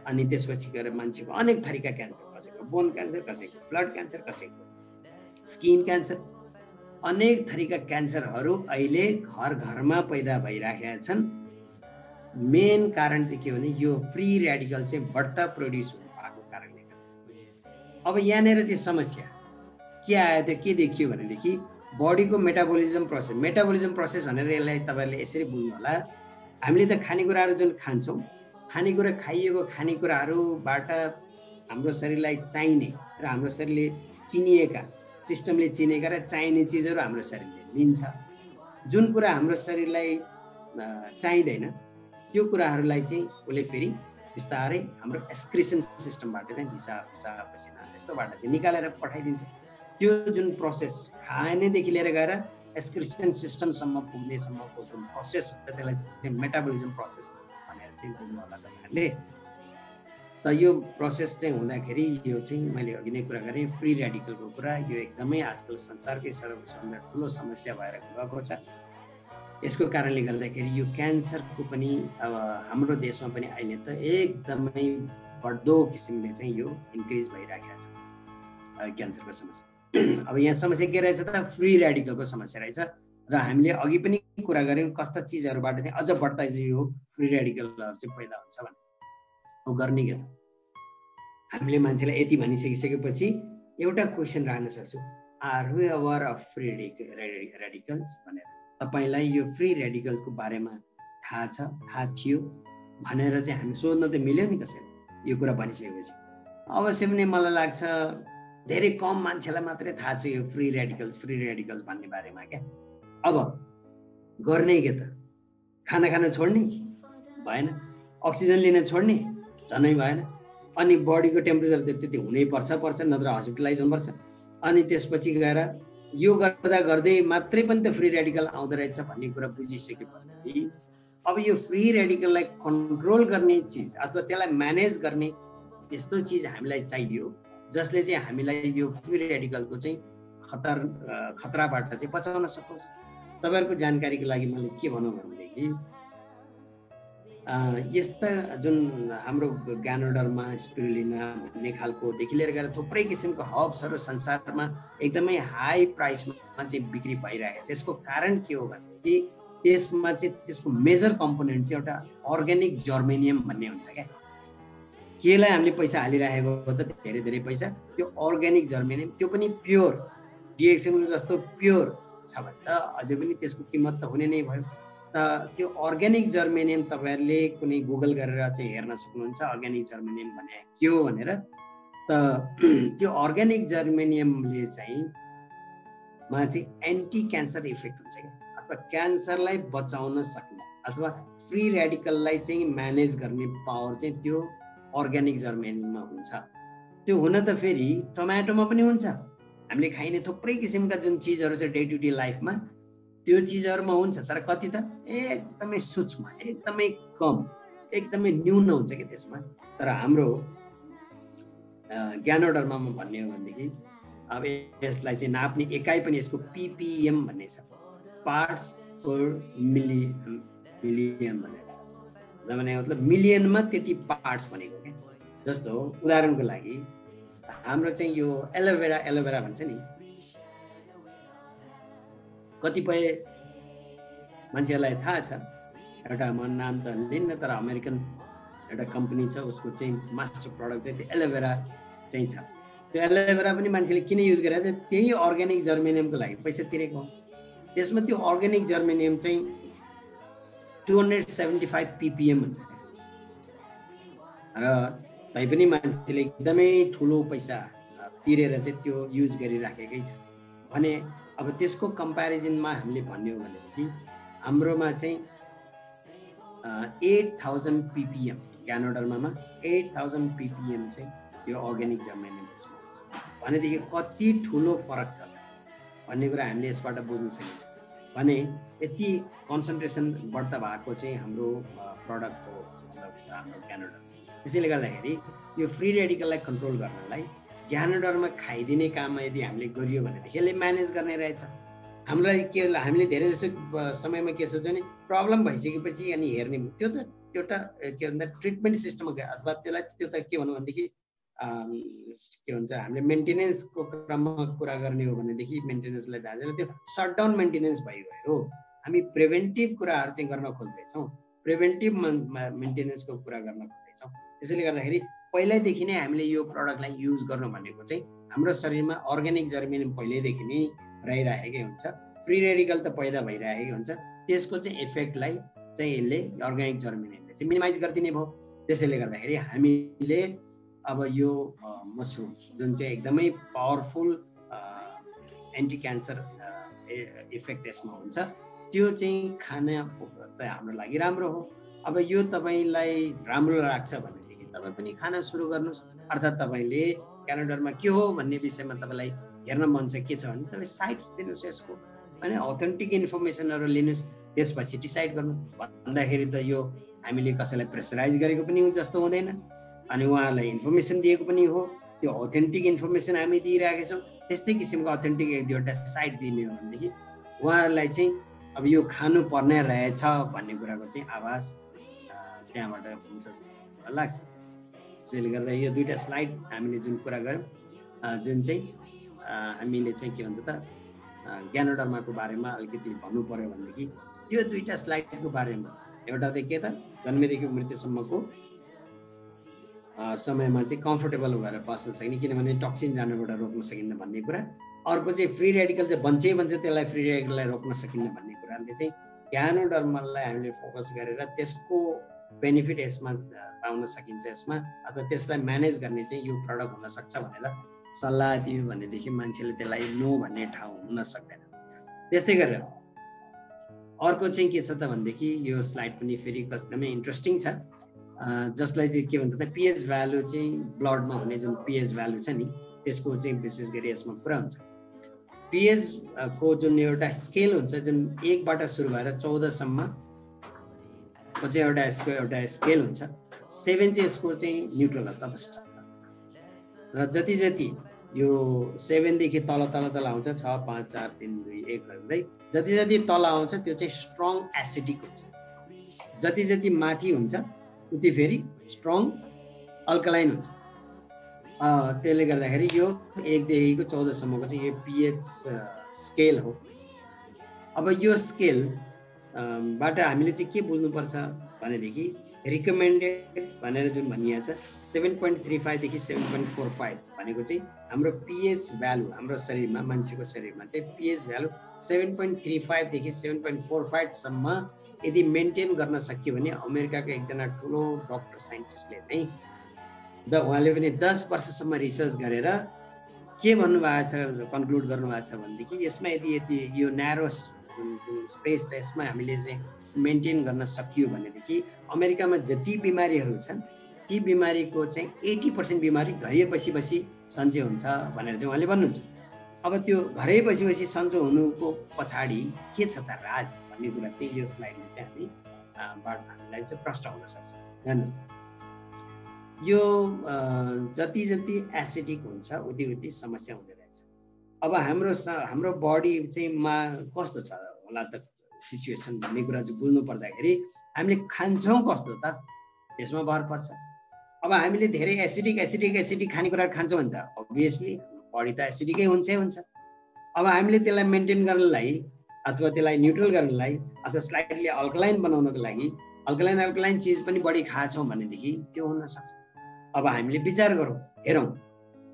अनि त्यसपछि गएर मान्छेको अनेक थरीका क्यान्सर, कसैको बोन क्यान्सर, कसैको ब्लड क्यान्सर, कसैको स्किन क्यान्सर, अनेक थरीका क्यान्सरहरू अहिले घर घरमा पैदा भइराखेका छन्। मेन कारण चाहिँ के भने यो फ्री रेडिकल चाहिँ बढ्ता प्रोड्युस भएको कारणले गर्दा। अब यहाँनिर चाहिँ समस्या के आयो त, के देखियो भनेदेखि बडीको मेटाबोलिजम प्रोसेस भनेर यसलाई तपाईँहरूले यसरी बुझ्नु होला। हामीले त खानेकुराहरू जुन खान्छौँ, खानेकुरा खाइएको खानेकुराहरूबाट हाम्रो शरीरलाई चाहिने र हाम्रो शरीरले चिनिएका, सिस्टमले चिनेका र चाहिने चिजहरू हाम्रो शरीरले लिन्छ। जुन कुरा हाम्रो शरीरलाई चाहिँदैन त्यो कुराहरूलाई चाहिँ उसले फेरि बिस्तारै हाम्रो एक्सक्रिसन सिस्टमबाट चाहिँ पिसाब पसिना यस्तोबाट चाहिँ निकालेर पठाइदिन्छ। त्यो जुन प्रोसेस खानेदेखि लिएर गएर एक्सक्रिसन सिस्टमसम्म पुग्नेसम्मको जुन प्रोसेस हुन्छ त्यसलाई चाहिँ मेटाबोलिजम प्रोसेस भनेर चाहिँ बुझ्नु होला तपाईँहरूले। त यो प्रोसेस चाहिँ हुँदाखेरि यो चाहिँ मैले अघि नै कुरा गरेँ फ्री रेडिकलको कुरा, यो एकदमै आजकल संसारकै सबभन्दा ठुलो समस्या भएर गएको छ। यसको कारणले गर्दाखेरि यो क्यान्सरको पनि अब हाम्रो देशमा पनि अहिले त एकदमै बढ्दो किसिमले चाहिँ यो इन्क्रिज भइरहेको छ क्यान्सरको समस्या। अब यहाँ समस्या के रहेछ त, फ्री रेडिकलको समस्या रहेछ। र हामीले अघि पनि कुरा गऱ्यौँ कस्ता चिजहरूबाट चाहिँ अझ बढ्ता चाहिँ यो फ्री रेडिकलहरू चाहिँ पैदा हुन्छ भने हो गर्ने के। हामीले मान्छेलाई यति भनिसकिसकेपछि एउटा क्वेसन राख्न सक्छु, are we aware of free radicals भनेर। तपाईँलाई यो फ्री रेडिकल्सको बारेमा थाहा छ, थाहा थियो भनेर चाहिँ हामी सोध्न त मिल्यो नि कसैले यो कुरा भनिसकेपछि। अवश्य पनि मलाई लाग्छ धेरै कम मान्छेलाई मात्रै थाहा छ यो फ्री रेडिकल्स भन्ने बारेमा क्या। अब गर्ने के त, खाना खान छोड्ने भएन, अक्सिजन लिन छोड्ने झनै भएन, अनि बडीको टेम्परेचर त्यति हुनै पर्छ नत्र हस्पिटलाइज हुनुपर्छ। अनि त्यसपछि गएर यो गर्दै मात्रै पनि त फ्री रेडिकल आउँदो रहेछ भन्ने कुरा बुझिसकेपछि अब यो फ्री रेडिकललाई कन्ट्रोल गर्ने चिज अथवा त्यसलाई म्यानेज गर्ने यस्तो चिज हामीलाई चाहियो जसले चाहिँ हामीलाई यो फ्री रेडिकलको चाहिँ खतराबाट चाहिँ बचाउन सकोस्। तपाईँहरूको जानकारीको लागि मैले के भनौँ भनेदेखि यस्ता जुन हाम्रो ग्यानोडर्मा, स्पिरुलिना भन्ने खालकोदेखि लिएर गएर थुप्रै किसिमको हर्ब्सहरू संसारमा एकदमै हाई प्राइसमा चाहिँ बिक्री भइरहेको छ। यसको कारण के हो भनेदेखि त्यसमा चाहिँ त्यसको मेजर कम्पोनेन्ट चाहिँ एउटा अर्ग्यानिक जर्मेनियम भन्ने हुन्छ क्या। केलाई हामीले पैसा हालिरहेको हो त धेरै पैसा, त्यो अर्ग्यानिक जर्मेनियम, त्यो पनि प्योर डिएक्सएमको जस्तो प्योर छ भने त अझै पनि त्यसको किम्मत त हुने नै भयो। त त्यो अर्ग्यानिक जर्मेनियम तपाईँहरूले कुनै गुगल गरेर चाहिँ हेर्न सक्नुहुन्छ अर्ग्यानिक जर्मेनियम भने के हो भनेर। त त्यो अर्ग्यानिक जर्मेनियमले चाहिँ एन्टी क्यान्सर इफेक्ट हुन्छ क्या, अथवा क्यान्सरलाई बचाउन सक्ने अथवा फ्री रेडिकललाई चाहिँ म्यानेज गर्ने पावर चाहिँ त्यो अर्ग्यानिक जर्मेनियममा हुन्छ। त्यो हुन त फेरि टमाटोमा पनि हुन्छ, हामीले खाइने थुप्रै किसिमका जुन चिजहरू छ डे टु डे लाइफमा त्यो चिजहरूमा हुन्छ, तर कति त एकदमै सूक्ष्म, एकदमै कम, एकदमै न्यून हुन्छ कि त्यसमा। तर हाम्रो ग्यानोडर्मामा भन्ने हो भनेदेखि अब यसलाई चाहिँ नाप्ने एकाइ पनि यसको ppm भन्ने छ, पार्ट्स पर मिलियन भनेर, जमाने मतलब मिलियनमा त्यति पार्ट्स भनेको क्या। जस्तो उदाहरणको लागि हाम्रो चाहिँ यो एलोभेरा भन्छ नि, कतिपय मान्छेलाई थाहा छ, एउटा म नाम त लिन्न, तर अमेरिकन एउटा कम्पनी छ, उसको चाहिँ मास्टर प्रडक्ट चाहिँ त्यो एलोभेरा चाहिँ छ। त्यो एलोभेरा पनि मान्छेले किन युज गरेर त्यही अर्ग्यानिक जर्मेनियमको लागि पैसा तिरेको हो। त्यसमा त्यो अर्ग्यानिक जर्मेनियम चाहिँ 275 ppm हुन्छ र तैपनि मान्छेले एकदमै ठुलो पैसा तिरेर चाहिँ त्यो युज गरिराखेकै छ भने अब त्यसको कम्प्यारिजनमा हामीले भन्ने हो भनेदेखि हाम्रोमा चाहिँ 8000 ppm क्यानाडामा 8000 ppm चाहिँ यो अर्ग्यानिक जर्मेनियम त्यसमा हुन्छ भनेदेखि कति ठुलो फरक छ भन्ने कुरा हामीले यसबाट बुझ्न सकिन्छ। भने यति कन्सन्ट्रेसन बढ्ता भएको चाहिँ हाम्रो प्रडक्टको हाम्रो क्यानाडा। त्यसैले गर्दाखेरि यो फ्री रेडिकललाई कन्ट्रोल गर्नलाई क्यानाडामा खाइदिने काममा यदि हामीले गरियो भनेदेखि यसले म्यानेज गर्ने रहेछ। हामीलाई के हामीले धेरै जसो समयमा के सोच्छ नि प्रब्लम भइसकेपछि अनि हेर्ने त्यो त एउटा के भन्दा ट्रिटमेन्ट सिस्टममा गयो अथवा त्यसलाई त्यो त के भन्नु भनेदेखि के भन्छ हामीले मेन्टेनेन्सको क्रममा कुरा गर्ने हो भनेदेखि मेन्टेनेन्सलाई दाजेर त्यो सटडाउन मेन्टेनेन्स भइगयो। हामी प्रिभेन्टिभ कुराहरू चाहिँ गर्न खोज्दैछौँ, प्रिभेन्टिभ मेन्टेनेन्सको कुरा गर्न खोज्दैछौँ। त्यसैले गर्दाखेरि पहिल्यैदेखि नै हामीले यो प्रडक्टलाई युज गर्नु भनेको चाहिँ हाम्रो शरीरमा अर्ग्यानिक जर्मेनियम पहिल्यैदेखि नै रहिरहेकै हुन्छ, फ्री रेडिकल त पैदा भइरहेकै हुन्छ, त्यसको चाहिँ इफेक्टलाई चाहिँ यसले अर्ग्यानिक जर्मेनियमले चाहिँ मिनिमाइज गरिदिने भयो। त्यसैले गर्दाखेरि हामीले अब यो मसरुम जुन चाहिँ एकदमै पावरफुल एन्टी क्यान्सर इफेक्ट यसमा हुन्छ त्यो चाहिँ खान त हाम्रो लागि राम्रो हो। अब यो तपाईँलाई राम्रो लाग्छ भनेदेखि तपाईँ पनि खान सुरु गर्नुहोस्। अर्थात् तपाईँले क्यानाडामा के हो भन्ने विषयमा तपाईँलाई हेर्न मन छ के छ भने तपाईँ साइट्स दिनुहोस् यसको, होइन अथेन्टिक इन्फर्मेसनहरू लिनुहोस्, त्यसपछि डिसाइड गर्नु। भन्दाखेरि त यो हामीले कसैलाई प्रेसराइज गरेको पनि जस्तो हुँदैन अनि उहाँहरूलाई इन्फर्मेसन दिएको पनि हो, त्यो अथेन्टिक इन्फर्मेसन हामी दिइरहेका छौँ। त्यस्तै किसिमको अथेन्टिक एक दुईवटा साइट दिने हो भनेदेखि उहाँहरूलाई चाहिँ अब यो खानु पर्ने रहेछ भन्ने कुराको चाहिँ आभास त्यहाँबाट हुन्छ जस्तो लाग्छ। त्यसैले गर्दा यो दुईवटा स्लाइड हामीले जुन कुरा गऱ्यौँ जुन चाहिँ हामीले चाहिँ के भन्छ त क्यानाडामाको बारेमा अलिकति भन्नु पर्यो भनेदेखि त्यो दुईवटा स्लाइडको बारेमा एउटा चाहिँ के त जन्मेदेखि मृत्युसम्मको समयमा चाहिँ कम्फोर्टेबल भएर बस्न सकिने, किनभने टक्सिन जानबाट रोक्न सकिन्न भन्ने कुरा। अर्को चाहिँ फ्री रेडिकल चाहिँ बन्छै भन्छ त्यसलाई फ्री रेडिकललाई रोक्न सकिन्न भन्ने कुराले चाहिँ क्यानाडामालाई हामीले फोकस गरेर त्यसको बेनिफिट यसमा पाउन सकिन्छ यसमा, अथवा त्यसलाई म्यानेज गर्ने चाहिँ यो प्रडक्ट हुनसक्छ भनेर सल्लाह दियो भनेदेखि मान्छेले त्यसलाई नो भन्ने ठाउँ हुन सक्दैन। त्यस्तै गरेर अर्को चाहिँ के छ त भनेदेखि यो स्लाइड पनि फेरि एकदमै इन्ट्रेस्टिङ छ, जसलाई चाहिँ के भन्छ त पिएच भ्यालु चाहिँ ब्लडमा हुने जुन पिएच भ्यालु छ नि त्यसको चाहिँ विशेष गरी यसमा कुरा हुन्छ। पिएच को जुन एउटा स्केल हुन्छ जुन 1 बाट सुरु भएर 14 सम्म को चाहिँ एउटा स्केल हुन्छ। 7 चाहिँ यसको चाहिँ न्युट्रल तटस्थ र जति जति यो 7 देखि तल तल तल आउँछ 6 5 4 3 2 1 गर्दै जति जति तल आउँछ त्यो चाहिँ स्ट्रङ एसिडिक हुन्छ, जति जति माथि हुन्छ उति फेरि स्ट्रङ अल्कलाइन हुन्छ। त्यसले गर्दाखेरि यो 1 देखिको 14 सम्मको चाहिँ यो पिएच स्केल हो। अब यो स्केल बाट हामीले चाहिँ के बुझ्नुपर्छ भनेदेखि रिकमेन्डेड भनेर जुन भनिएको छ 7.35 देखि 7.45 भनेको चाहिँ हाम्रो पिएच भ्यालु हाम्रो शरीरमा मान्छेको शरीरमा चाहिँ पिएच भ्यालु 7.35 देखि 7.45 सम्म यदि मेन्टेन गर्न सकियो भने अमेरिकाको एकजना ठुलो डक्टर साइन्टिस्टले चाहिँ उहाँले पनि 10 वर्षसम्म रिसर्च गरेर के भन्नुभएको छ कन्क्लुड गर्नुभएको छ भनेदेखि यसमा यदि यो न्यारो जुन स्पेस छ यसमा हामीले चाहिँ मेन्टेन गर्न सकियो भनेदेखि अमेरिकामा जति बिमारीहरू छन् ती बिमारीको चाहिँ 80% बिमारी घरै बसी बसी सन्चो हुन्छ भनेर चाहिँ उहाँले भन्नुहुन्छ। अब त्यो घरै बसी बसी सन्चो हुनुको पछाडि के छ त राज भन्ने कुरा चाहिँ यो स्लाइडमा चाहिँ हामीलाई चाहिँ प्रश्न हुन सक्छ। हेर्नुहोस् यो जति जति एसिडिक हुन्छ उति उति समस्या हुँदै रहेछ। अब हाम्रो बडी चाहिँ मा कस्तो छ होला त सिचुएसन भन्ने कुरा चाहिँ बुझ्नु पर्दाखेरि हामीले खान्छौँ कस्तो त त्यसमा भर पर्छ। अब हामीले धेरै एसिडिक खानेकुरा खान्छौँ भने त अभियसली बडी त एसिडिकै हुन्छ। अब हामीले त्यसलाई मेन्टेन गर्नलाई अथवा त्यसलाई न्युट्रल गर्नलाई अथवा स्लाइटली अल्कलाइन बनाउनको लागि अल्कलाइन चिज पनि बढी खाछौँ भनेदेखि त्यो हुन सक्छ। अब हामीले विचार गरौँ, हेरौँ।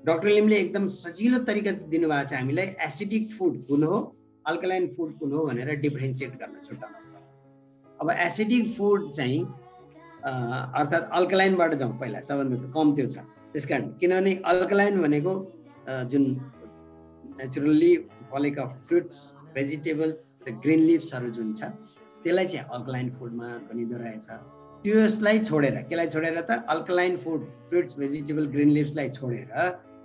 डाक्टर लिमले एकदम सजिलो तरिका दिनुभएको छ हामीलाई, एसिडिक फुड कुन हो, अल्कलाइन फुड कुन हो भनेर डिफरेन्सिएट गर्न छुट्याउनु। अब एसिडिक फुड चाहिँ अर्थात् अल्कलाइनबाट जाउँ पहिला, सबभन्दा कम त्यो छ। त्यसकारण किनभने अल्कलाइन भनेको जुन नेचुरली फलेका फ्रुट्स, भेजिटेबल्स र ग्रिन लिभ्सहरू जुन छ त्यसलाई चाहिँ अल्कलाइन फुडमा गनिँदो रहेछ। त्यसलाई छोडेर, केलाई छोडेर त alkaline food, fruits, vegetable, green लिभ्सलाई छोडेर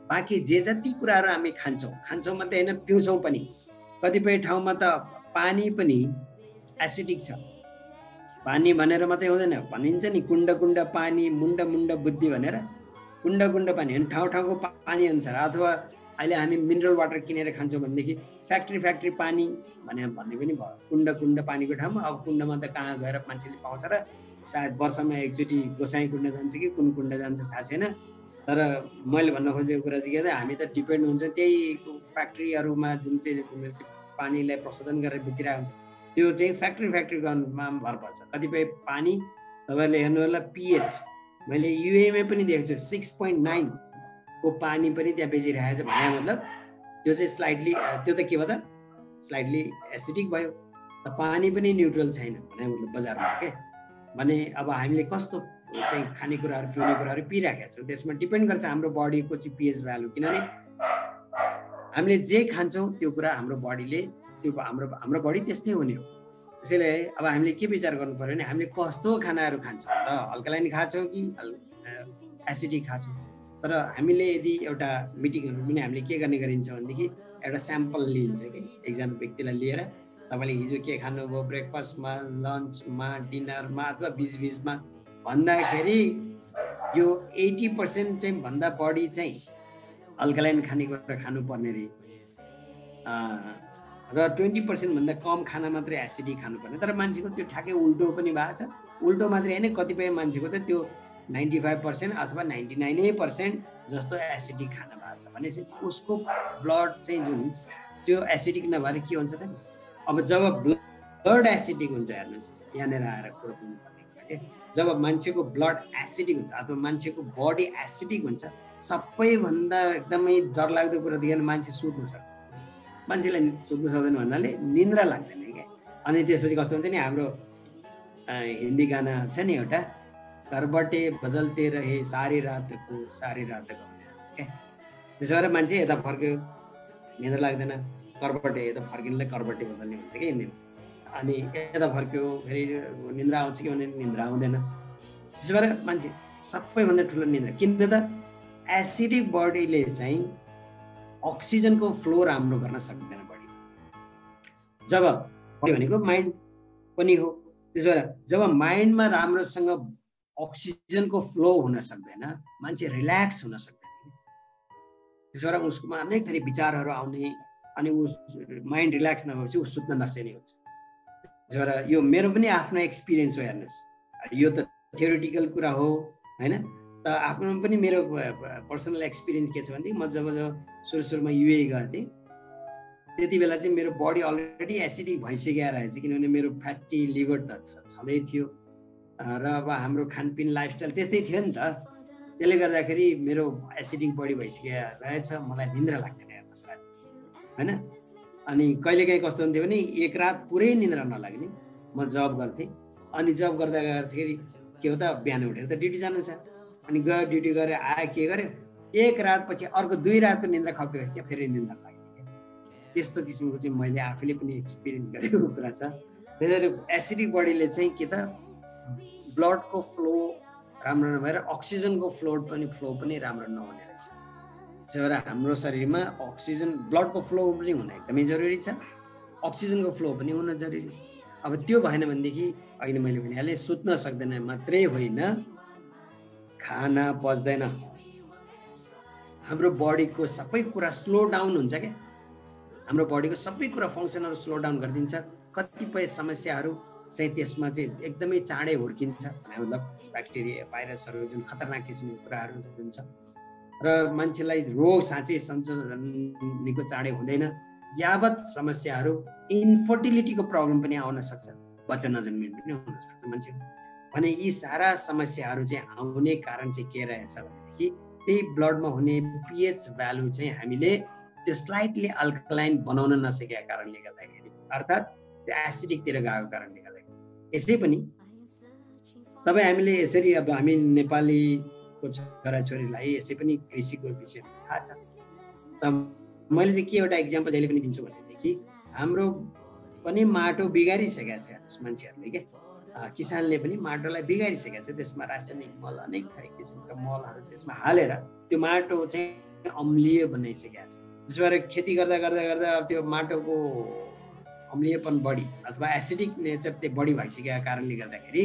बाँकी जे जति कुराहरू हामी खान्छौँ मात्रै होइन, पिउँछौँ पनि। कतिपय ठाउँमा त पानी पनि एसिडिक छ। पानी भनेर मात्रै हुँदैन, भनिन्छ नि कुण्ड कुण्ड पानी, मुण्ड मुण्ड बुद्धि भनेर। कुण्ड कुण्ड पानी ठाउँ ठाउँको पानी अनुसार, अथवा अहिले हामी मिनरल वाटर किनेर खान्छौँ भनेदेखि फ्याक्ट्री पानी भन्ने पनि भयो। कुण्ड कुण्ड पानीको ठाउँमा अब कुण्डमा त कहाँ गएर मान्छेले पाउँछ र सायद वर्षमा एकचोटि गोसाई कुण्ड जान्छ कि कुन कुण्ड जान्छ थाहा छैन। तर मैले भन्न खोजेको कुरा चाहिँ के त, हामी त डिपेन्ड हुन्छ त्यही फ्याक्ट्रीहरूमा जुन चाहिँ पानीलाई प्रशोधन गरेर बेचिरहेको हुन्छ, त्यो चाहिँ फ्याक्ट्रीमा भर पर्छ। कतिपय पानी तपाईँले हेर्नु होला पिएच, मैले युएमा पनि देखेको छु 6.9 को पानी पनि त्यहाँ बेचिरहेको छ भने मतलब त्यो चाहिँ स्लाइटली, त्यो त के भयो त, स्लाइटली एसिडिक भयो। त पानी पनि न्युट्रल छैन भने मतलब बजारमा के भने। अब हामीले कस्तो चाहिँ खानेकुराहरू पिउने कुराहरू पिइराखेका छौँ त्यसमा डिपेन्ड गर्छ हाम्रो बडीको चाहिँ पिएच भ्यालु। किनभने हामीले जे खान्छौँ त्यो कुरा हाम्रो बडीले, त्यो हाम्रो बडी त्यस्तै हुने हो। त्यसैले अब हामीले के विचार गर्नु पर्यो भने हामीले कस्तो खानाहरू खान्छौँ त, अल्कलाइन खान्छौँ कि एसिडिक खान्छौँ। तर हामीले यदि एउटा मिटिङहरू पनि हामीले के गर्ने गरिन्छ भनेदेखि एउटा स्याम्पल लिन्छ कि एकजना व्यक्तिलाई लिएर, तपाईँले हिजो के खानुभयो ब्रेकफास्टमा, लन्चमा, डिनरमा अथवा बिचबिचमा भन्दाखेरि यो 80% चाहिँ भन्दा बढी चाहिँ अल्कलाइन खानेकुरा खानुपर्ने रे र 20% भन्दा कम खाना मात्रै एसिडिक खानुपर्ने। तर मान्छेको त्यो ठ्याक्कै उल्टो पनि भएको छ। उल्टो मात्रै होइन, कतिपय मान्छेको त त्यो 95% अथवा 99% जस्तो एसिडिक खाना भएको छ भनेपछि उसको ब्लड चाहिँ जुन त्यो एसिडिक नभएर के हुन्छ त। अब जब ब्लड एसिडिक हुन्छ, हेर्नुहोस् यहाँनिर आएर कुरो बुझ्नुपर्ने कुरा के, जब मान्छेको ब्लड एसिडिक हुन्छ अथवा मान्छेको बडी एसिडिक हुन्छ, सबैभन्दा एकदमै डरलाग्दो कुरा देखेर मान्छे सुत्नु सक्छ। मान्छेलाई सुत्नु सक्दैन भन्नाले निन्द्रा लाग्दैन क्या। अनि त्यसपछि कस्तो हुन्छ नि, हाम्रो हिन्दी गाना छ नि एउटा, करबटे बदलते रहे सारी रातको क्या। त्यसो भएर मान्छे यता फर्क्यो निन्द्रा लाग्दैन, करबटे यता फर्किनुलाई करबटे बदल्ने हुन्छ कि हिन्दीमा। अनि यता फर्क्यो फेरि निन्द्रा आउँछ कि भने निन्द्रा आउँदैन। त्यसो भएर मान्छे सबैभन्दा ठुलो निन्द्रा। किन त एसिडिक बडीले चाहिँ अक्सिजनको फ्लो राम्रो गर्न सक्दैन बडी। जब बडी भनेको माइन्ड पनि हो, त्यसो भएर जब माइन्डमा राम्रोसँग अक्सिजनको फ्लो हुन सक्दैन, मान्छे रिल्याक्स हुन सक्दैन। त्यसो भएर उसकोमा अनेक थरी विचारहरू आउने, अनि उस माइन्ड रिल्याक्स नभएपछि ऊ सुत्न नसक्ने हुन्छ। त्यसो भएर यो मेरो पनि आफ्नो एक्सपिरियन्स हो। हेर्नुहोस्, यो त थ्योरिटिकल कुरा हो होइन, त आफ्नो पनि मेरो पर्सनल एक्सपिरियन्स के छ भनेदेखि म जब सुरुमा युए गएको थिएँ त्यति बेला चाहिँ मेरो बडी अलरेडी एसिडिक भइसकेको रहेछ। किनभने मेरो फ्याटी लिभर त छँदै थियो र अब हाम्रो खानपिन लाइफस्टाइल त्यस्तै थियो नि त। त्यसले गर्दाखेरि मेरो एसिडिक बडी भइसकेको रहेछ, मलाई निन्द्रा लाग्दैन हेर्नुहोस् होइन। अनि कहिलेकाहीँ कस्तो हुन्थ्यो भने एक रात पुरै निन्द्रा नलाग्ने। म जब गर्थेँ, अनि जब गर्दाखेरि के हो त, बिहान उठेर त ड्युटी जानु छ, अनि गयो ड्युटी गरेर आयो, के गर्यो, एक रात पछि अर्को 2 रातको निन्द्रा खपेपछि फेरि निन्द्रा लाग्ने। त्यस्तो किसिमको चाहिँ मैले आफैले पनि एक्सपिरियन्स गरेको कुरा छ। त्यसैले एसिडिक बडीले चाहिँ के त ब्लडको फ्लो राम्रो नभएर अक्सिजनको फ्लो पनि राम्रो नहुने रहेछ। त्यसो भएर हाम्रो शरीरमा अक्सिजन, ब्लडको फ्लो पनि हुन एकदमै जरुरी छ, अक्सिजनको फ्लो पनि हुन जरुरी छ। अब त्यो भएन भनेदेखि अघि मैले भनिहालेँ, सुत्न सक्दैन मात्रै होइन, खाना पच्दैन, हाम्रो बडीको सबै कुरा स्लो डाउन हुन्छ क्या। हाम्रो बडीको सबै कुरा फङ्सनहरू स्लो डाउन गरिदिन्छ। कतिपय समस्याहरू चाहिँ त्यसमा चाहिँ एकदमै चाँडै हुर्किन्छ, मतलब ब्याक्टेरिया भाइरसहरू जुन खतरनाक किसिमको कुराहरू जुन छ, र मान्छेलाई रोग साँच्चै सञ्चो निको चाँडै हुँदैन। यावत समस्याहरू इन्फर्टिलिटीको प्रब्लम पनि आउन सक्छ, बच्चा नजन्मिने पनि हुन सक्छ मान्छे। भने यी सारा समस्याहरू चाहिँ आउने कारण चाहिँ के रहेछ भनेदेखि त्यही ब्लडमा हुने पीएच भ्यालु चाहिँ हामीले त्यो स्लाइटली अल्कलाइन बनाउन नसकेका कारणले गर्दाखेरि, अर्थात् त्यो एसिडिकतिर गएको कारणले गर्दाखेरि। यसै पनि तपाईँ हामीले यसरी, अब हामी नेपालीको छोराछोरीलाई यसै पनि कृषिको विषयमा थाहा छ। त मैले चाहिँ के एउटा इक्जाम्पल जहिले पनि दिन्छु भनेदेखि हाम्रो पनि माटो बिगारिसकेको छ मान्छेहरूले के, किसानले पनि माटोलाई बिगारिसकेको छ। त्यसमा रासायनिक मल, अनेक थरी किसिमका मलहरू त्यसमा हालेर त्यो माटो चाहिँ अम्लीय बनाइसकेको छ। त्यस भएर खेती गर्दा गर्दा गर्दा त्यो माटोको अम्लीयपन बढी अथवा एसिडिक नेचर चाहिँ बढी भइसकेका कारणले गर्दाखेरि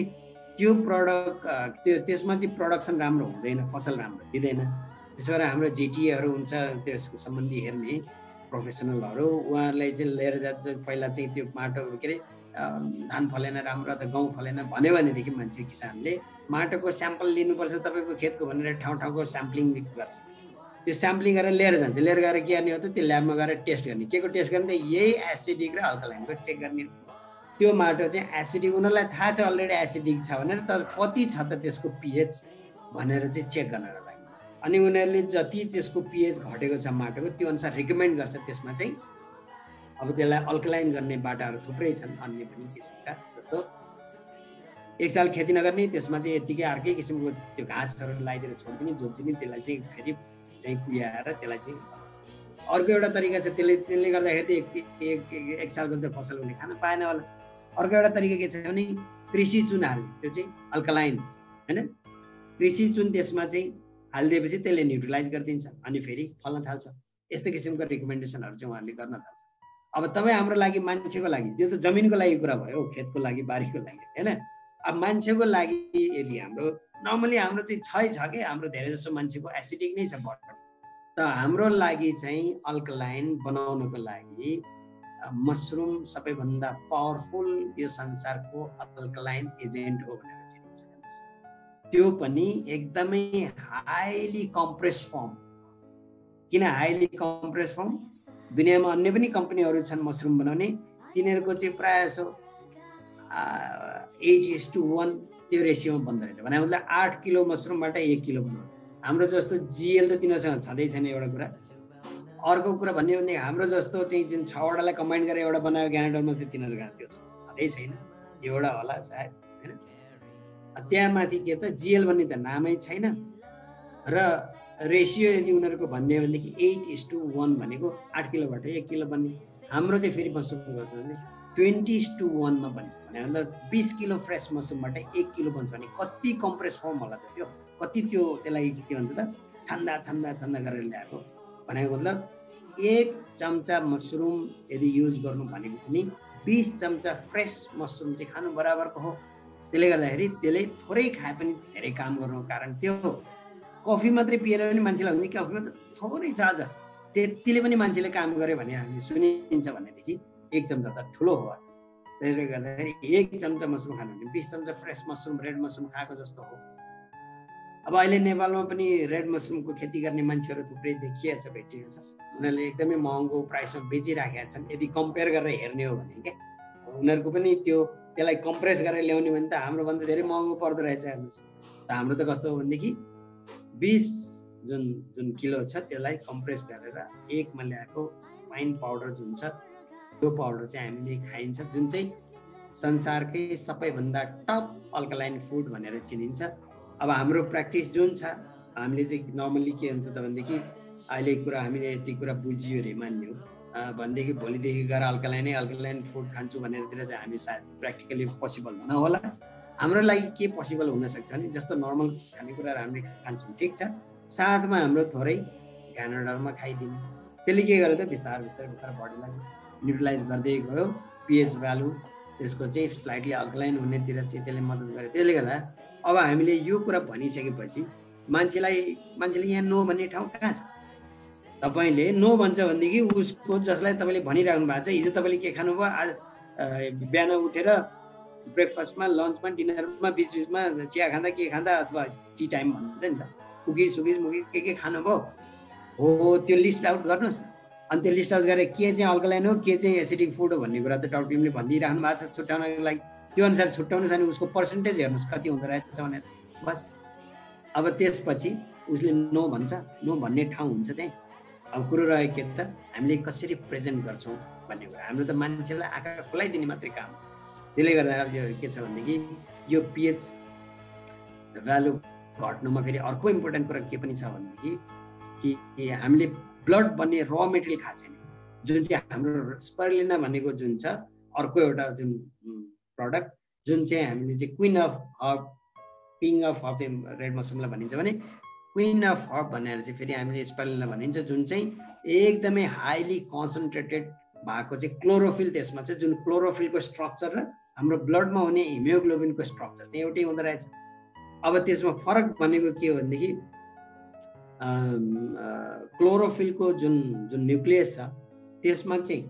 त्यो प्रडक्ट त्यसमा चाहिँ प्रडक्सन राम्रो हुँदैन, फसल राम्रो दिँदैन। त्यस भएर हाम्रो जिटिएहरू हुन्छ, त्यसको सम्बन्धी हेर्ने प्रोफेसनलहरू, उहाँहरूलाई चाहिँ लिएर जान्छ। पहिला चाहिँ त्यो माटो के अरे धान फलेन राम्रो अथवा गहुँ फलेन भन्यो भनेदेखि मान्छे किसानले माटोको स्याम्पल लिनुपर्छ तपाईँको खेतको भनेर ठाउँ ठाउँको स्याम्पलिङ गर्छ। त्यो स्याम्पलिङ गरेर लिएर जान्छ। लिएर गएर के गर्ने हो त, त्यो ल्याबमा गएर टेस्ट गर्ने। के को टेस्ट गर्ने त, यही एसिडिक र अल्कलाइनको चेक गर्ने। त्यो माटो चाहिँ एसिडिक, उनीहरूलाई थाहा छ अलरेडी एसिडिक छ भनेर, तर कति छ त त्यसको पिएच भनेर चाहिँ चेक गर्नको लागि। अनि उनीहरूले जति त्यसको पिएच घटेको छ माटोको त्यो अनुसार रिकमेन्ड गर्छ। त्यसमा चाहिँ अब त्यसलाई अल्कलाइन गर्ने बाटाहरू थुप्रै छन्, अन्य पनि किसिमका। जस्तो एक साल खेती नगर्ने, त्यसमा चाहिँ यतिकै अर्कै किसिमको त्यो घाँसहरू लगाइदिएर छोडिदिने, जोतिदिने, त्यसलाई चाहिँ फेरि त्यहीँ कुहाएर त्यसलाई चाहिँ अर्को एउटा तरिका छ। त्यसले गर्दाखेरि एक सालको त फसल उसले खान पाएन होला। अर्को एउटा तरिका के छ भने कृषि चुन हाल्ने, त्यो चाहिँ अल्कलाइन होइन। कृषि चुन त्यसमा चाहिँ हालिदिएपछि त्यसले न्युट्रलाइज गरिदिन्छ अनि फेरि फल्न थाल्छ। यस्तो किसिमको रिकमेन्डेसनहरू चाहिँ उहाँहरूले गर्न थाल्छ। अब तपाईँ हाम्रो लागि, मान्छेको लागि, त्यो त जमिनको लागि कुरा भयो, खेतको लागि, बारीको लागि होइन। अब मान्छेको लागि यदि हाम्रो नर्मली हाम्रो चाहिँ छ कि हाम्रो धेरै जसो मान्छेको एसिडिक नै छ बडी, त हाम्रो लागि चाहिँ अल्कलाइन बनाउनको लागि मसरुम सबैभन्दा पावरफुल यो संसारको अल्कलाइन एजेन्ट हो भनेर चिनिन्छ। त्यो पनि एकदमै हाइली कम्प्रेस फर्म। किन हाइली कम्प्रेस फर्म? दुनियाँमा अन्य पनि कम्पनीहरू छन् मसरुम बनाउने, तिनीहरूको चाहिँ प्रायः सो 8:1 त्यो रेसियोमा बन्द रहेछ। भने मतलब 8 किलो मसरुमबाट 1 किलो बनाउने। हाम्रो जस्तो जिएल त तिनीहरूसँग छँदै छैन एउटा कुरा। अर्को कुरा भन्ने भने हाम्रो जस्तो चाहिँ जुन 6वटालाई कम्बाइन गरेर एउटा बनायो क्यानाडामा, त्यो तिनीहरूसँग त्यो छँदै छैन, एउटा होला सायद होइन। त्यहाँ माथि के त जिएल भन्ने त नामै छैन र रेसियो यदि उनीहरूको भन्ने हो भनेदेखि 8:1 भनेको 8 किलोबाट 1 किलो बन्ने। हाम्रो चाहिँ फेरि मसरुम गर्छ भने 20:1 मा बन्छ। भने मतलब 20 किलो फ्रेस मसरुमबाट 1 किलो बन्छ भने कति कम्प्रेस फर्म होला त त्यो, कति त्यो त्यसलाई के भन्छ त छन्दा छन्दा छन्दा गरेर ल्याएको। भनेको मतलब 1 चम्चा मसरुम यदि युज गर्नु भनेको पनि 20 चम्चा फ्रेस मसरुम चाहिँ खानु बराबरको हो। त्यसले गर्दाखेरि त्यसले थोरै खाए पनि धेरै काम गर्नुको कारण त्यो। कफी मात्रै पिएर पनि मान्छेलाई हुन्छ कि कफीमा त थोरै छ अझ, त्यतिले पनि मान्छेले काम गर्यो भने हामीले सुनिन्छ भनेदेखि 1 चम्चा त ठुलो हो। त्यसले गर्दाखेरि 1 चम्चा मसरुम खानु भने 20 चम्चा फ्रेस मसरुम, रेड मसरुम खाएको जस्तो हो। अब अहिले नेपालमा पनि रेड मसरुमको खेती गर्ने मान्छेहरू थुप्रै देखिएको छ, भेटिएको छ। उनीहरूले एकदमै महँगो प्राइसमा बेचिराखेका छन्। यदि कम्पेयर गरेर हेर्ने हो भने क्या उनीहरूको पनि त्यसलाई कम्प्रेस गरेर ल्याउने भने त हाम्रोभन्दा धेरै महँगो पर्दो रहेछ। हेर्नुहोस् त हाम्रो त कस्तो हो भनेदेखि 20 जुन किलो छ त्यसलाई कम्प्रेस गरेर 1 मा ल्याएको फाइन पाउडर जुन छ त्यो पाउडर चाहिँ हामीले खाइन्छ, जुन चाहिँ संसारकै सबैभन्दा टप अल्कलाइन फुड भनेर चिनिन्छ। अब हाम्रो प्र्याक्टिस जुन छ, हामीले चाहिँ नर्मली के हुन्छ त भनेदेखि अहिले कुरा हामीले यति कुरा बुझियो रे मान्यो भनेदेखि भोलिदेखि गएर अल्कलाइन फुड खान्छु भनेरतिर चाहिँ हामी सायद प्र्याक्टिकली पोसिबल नहोला। हाम्रो लागि के पोसिबल हुनसक्छ भने जस्तो नर्मल खानेकुराहरू हामीले खान्छौँ ठिक छ, साथमा हाम्रो थोरै घ्यानडरमा खाइदिने। त्यसले के गर्यो त बिस्तारै बडीलाई न्युट्रलाइज गर्दै गयो। पिएच भ्यालु त्यसको चाहिँ स्लाइटली अल्कलाइन हुनेतिर चाहिँ त्यसले मद्दत गर्यो। त्यसले गर्दा अब हामीले यो कुरा भनिसकेपछि मान्छेले यहाँ नो भन्ने ठाउँ कहाँ छ? तपाईँले नो भन्छ भनेदेखि उसको जसलाई तपाईँले भनिराख्नु भएको छ, हिजो तपाईँले के खानुभयो, आज बिहान उठेर ब्रेकफास्टमा, लन्चमा, डिनरमा, बिचबिचमा चिया खाँदा के खाँदा अथवा टी टाइम भन्छ नि त, कुकिज मुकी के खानुभयो हो, त्यो लिस्ट आउट गर्नुहोस् न। अनि त्यो लिस्ट आउट गरेर के चाहिँ अल्कलाइन हो के चाहिँ एसिडिक फुड हो भन्ने कुरा त डाक्टर टिमले भनिदिइराख्नु भएको छ छुट्याउनको लागि। त्यो अनुसार छुट्याउनु छ भने उसको पर्सेन्टेज हेर्नुहोस् कति हुँदो रहेछ भनेर बस। अब त्यसपछि उसले नो भन्छ, नो भन्ने ठाउँ हुन्छ त्यहीँ। अब कुरो रह्यो के त हामीले कसरी प्रेजेन्ट गर्छौँ भन्ने कुरा। हाम्रो त मान्छेलाई आँखा खुलाइदिने मात्रै काम। त्यसले गर्दा अब यो के छ भनेदेखि यो पिएच भ्यालु घट्नुमा फेरि अर्को इम्पोर्टेन्ट कुरा के पनि छ भनेदेखि कि हामीले ब्लड बन्ने र मेटेरियल खाएको छैन, जुन चाहिँ हाम्रो स्पाइरुलिना भनेको जुन छ अर्को एउटा जुन प्रडक्ट जुन चाहिँ हामीले चाहिँ queen of herb, king of herb चाहिँ रेड मसरुमलाई भनिन्छ भने क्विन अफ हर्ब भनेर चाहिँ फेरि हामीले स्पाइरुलिना भनिन्छ, जुन चाहिँ एकदमै हाइली कन्सन्ट्रेटेड भएको चाहिँ क्लोरोफिल, त्यसमा चाहिँ जुन क्लोरोफिलको स्ट्रक्चर र हाम्रो ब्लडमा हुने हिमोग्लोबिनको स्ट्रक्चर चाहिँ एउटै हुँदो रहेछ। अब त्यसमा फरक भनेको के हो भनेदेखि क्लोरोफिलको जुन जुन न्युक्लियस छ त्यसमा चाहिँ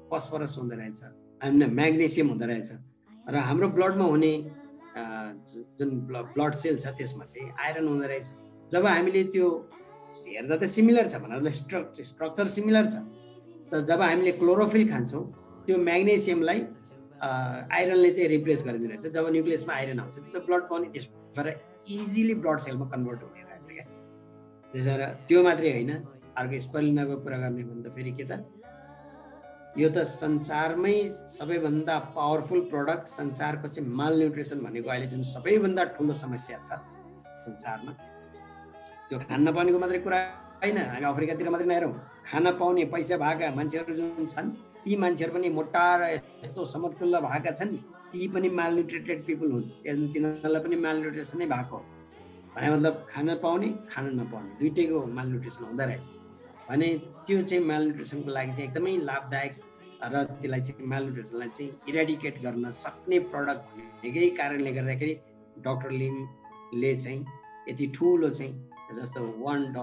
फस्फरस हुँदो रहेछ, होइन म्याग्नेसियम हुँदो रहेछ, र हाम्रो ब्लडमा हुने जुन ब्लड सेल छ त्यसमा चाहिँ आइरन हुँदो रहेछ। जब हामीले त्यो हेर्दा त सिमिलर छ भनेर स्ट्रक्चर सिमिलर छ, तर जब हामीले क्लोरोफिल खान्छौँ त्यो म्याग्नेसियमलाई आइरनले चाहिँ रिप्लेस गरिदिनु रहेछ। जब न्युक्लियसमा आइरन आउँछ त्यो ब्लड पाउने त्यसबाट इजिली ब्लड सेलमा कन्भर्ट हुने रहेछ क्या। त्यसो भएर त्यो मात्रै होइन, अर्को स्पाइरुलिनाको कुरा गर्ने भन्दा फेरि के त यो त संसारमै सबैभन्दा पावरफुल प्रडक्ट। संसारको चाहिँ माल न्युट्रिसन भनेको अहिले जुन सबैभन्दा ठुलो समस्या छ संसारमा, त्यो खान नपाउनेको मात्रै कुरा होइन। हामी अफ्रिकातिर मात्रै नहेरौँ, खान पाउने पैसा भएका मान्छेहरू जुन छन् ती मान्छेहरू पनि मोटा र यस्तो समतुल्य भएका छन्, ती पनि मालन्युट्रिटेड पिपल हुन्। तिनीहरूलाई पनि मालन्युट्रिसनै भएको हो भने मतलब खान पाउने खान नपाउने दुइटैको मालन्युट्रिसन हुँदो रहेछ भने त्यो चाहिँ मालन्युट्रिसनको लागि चाहिँ एकदमै लाभदायक र त्यसलाई चाहिँ मालन्युट्रिसनलाई चाहिँ इरेडिकेट गर्न सक्ने प्रडक्ट भनेकै कारणले गर्दाखेरि डाक्टर लिमले चाहिँ यति ठुलो चाहिँ जस्तो $1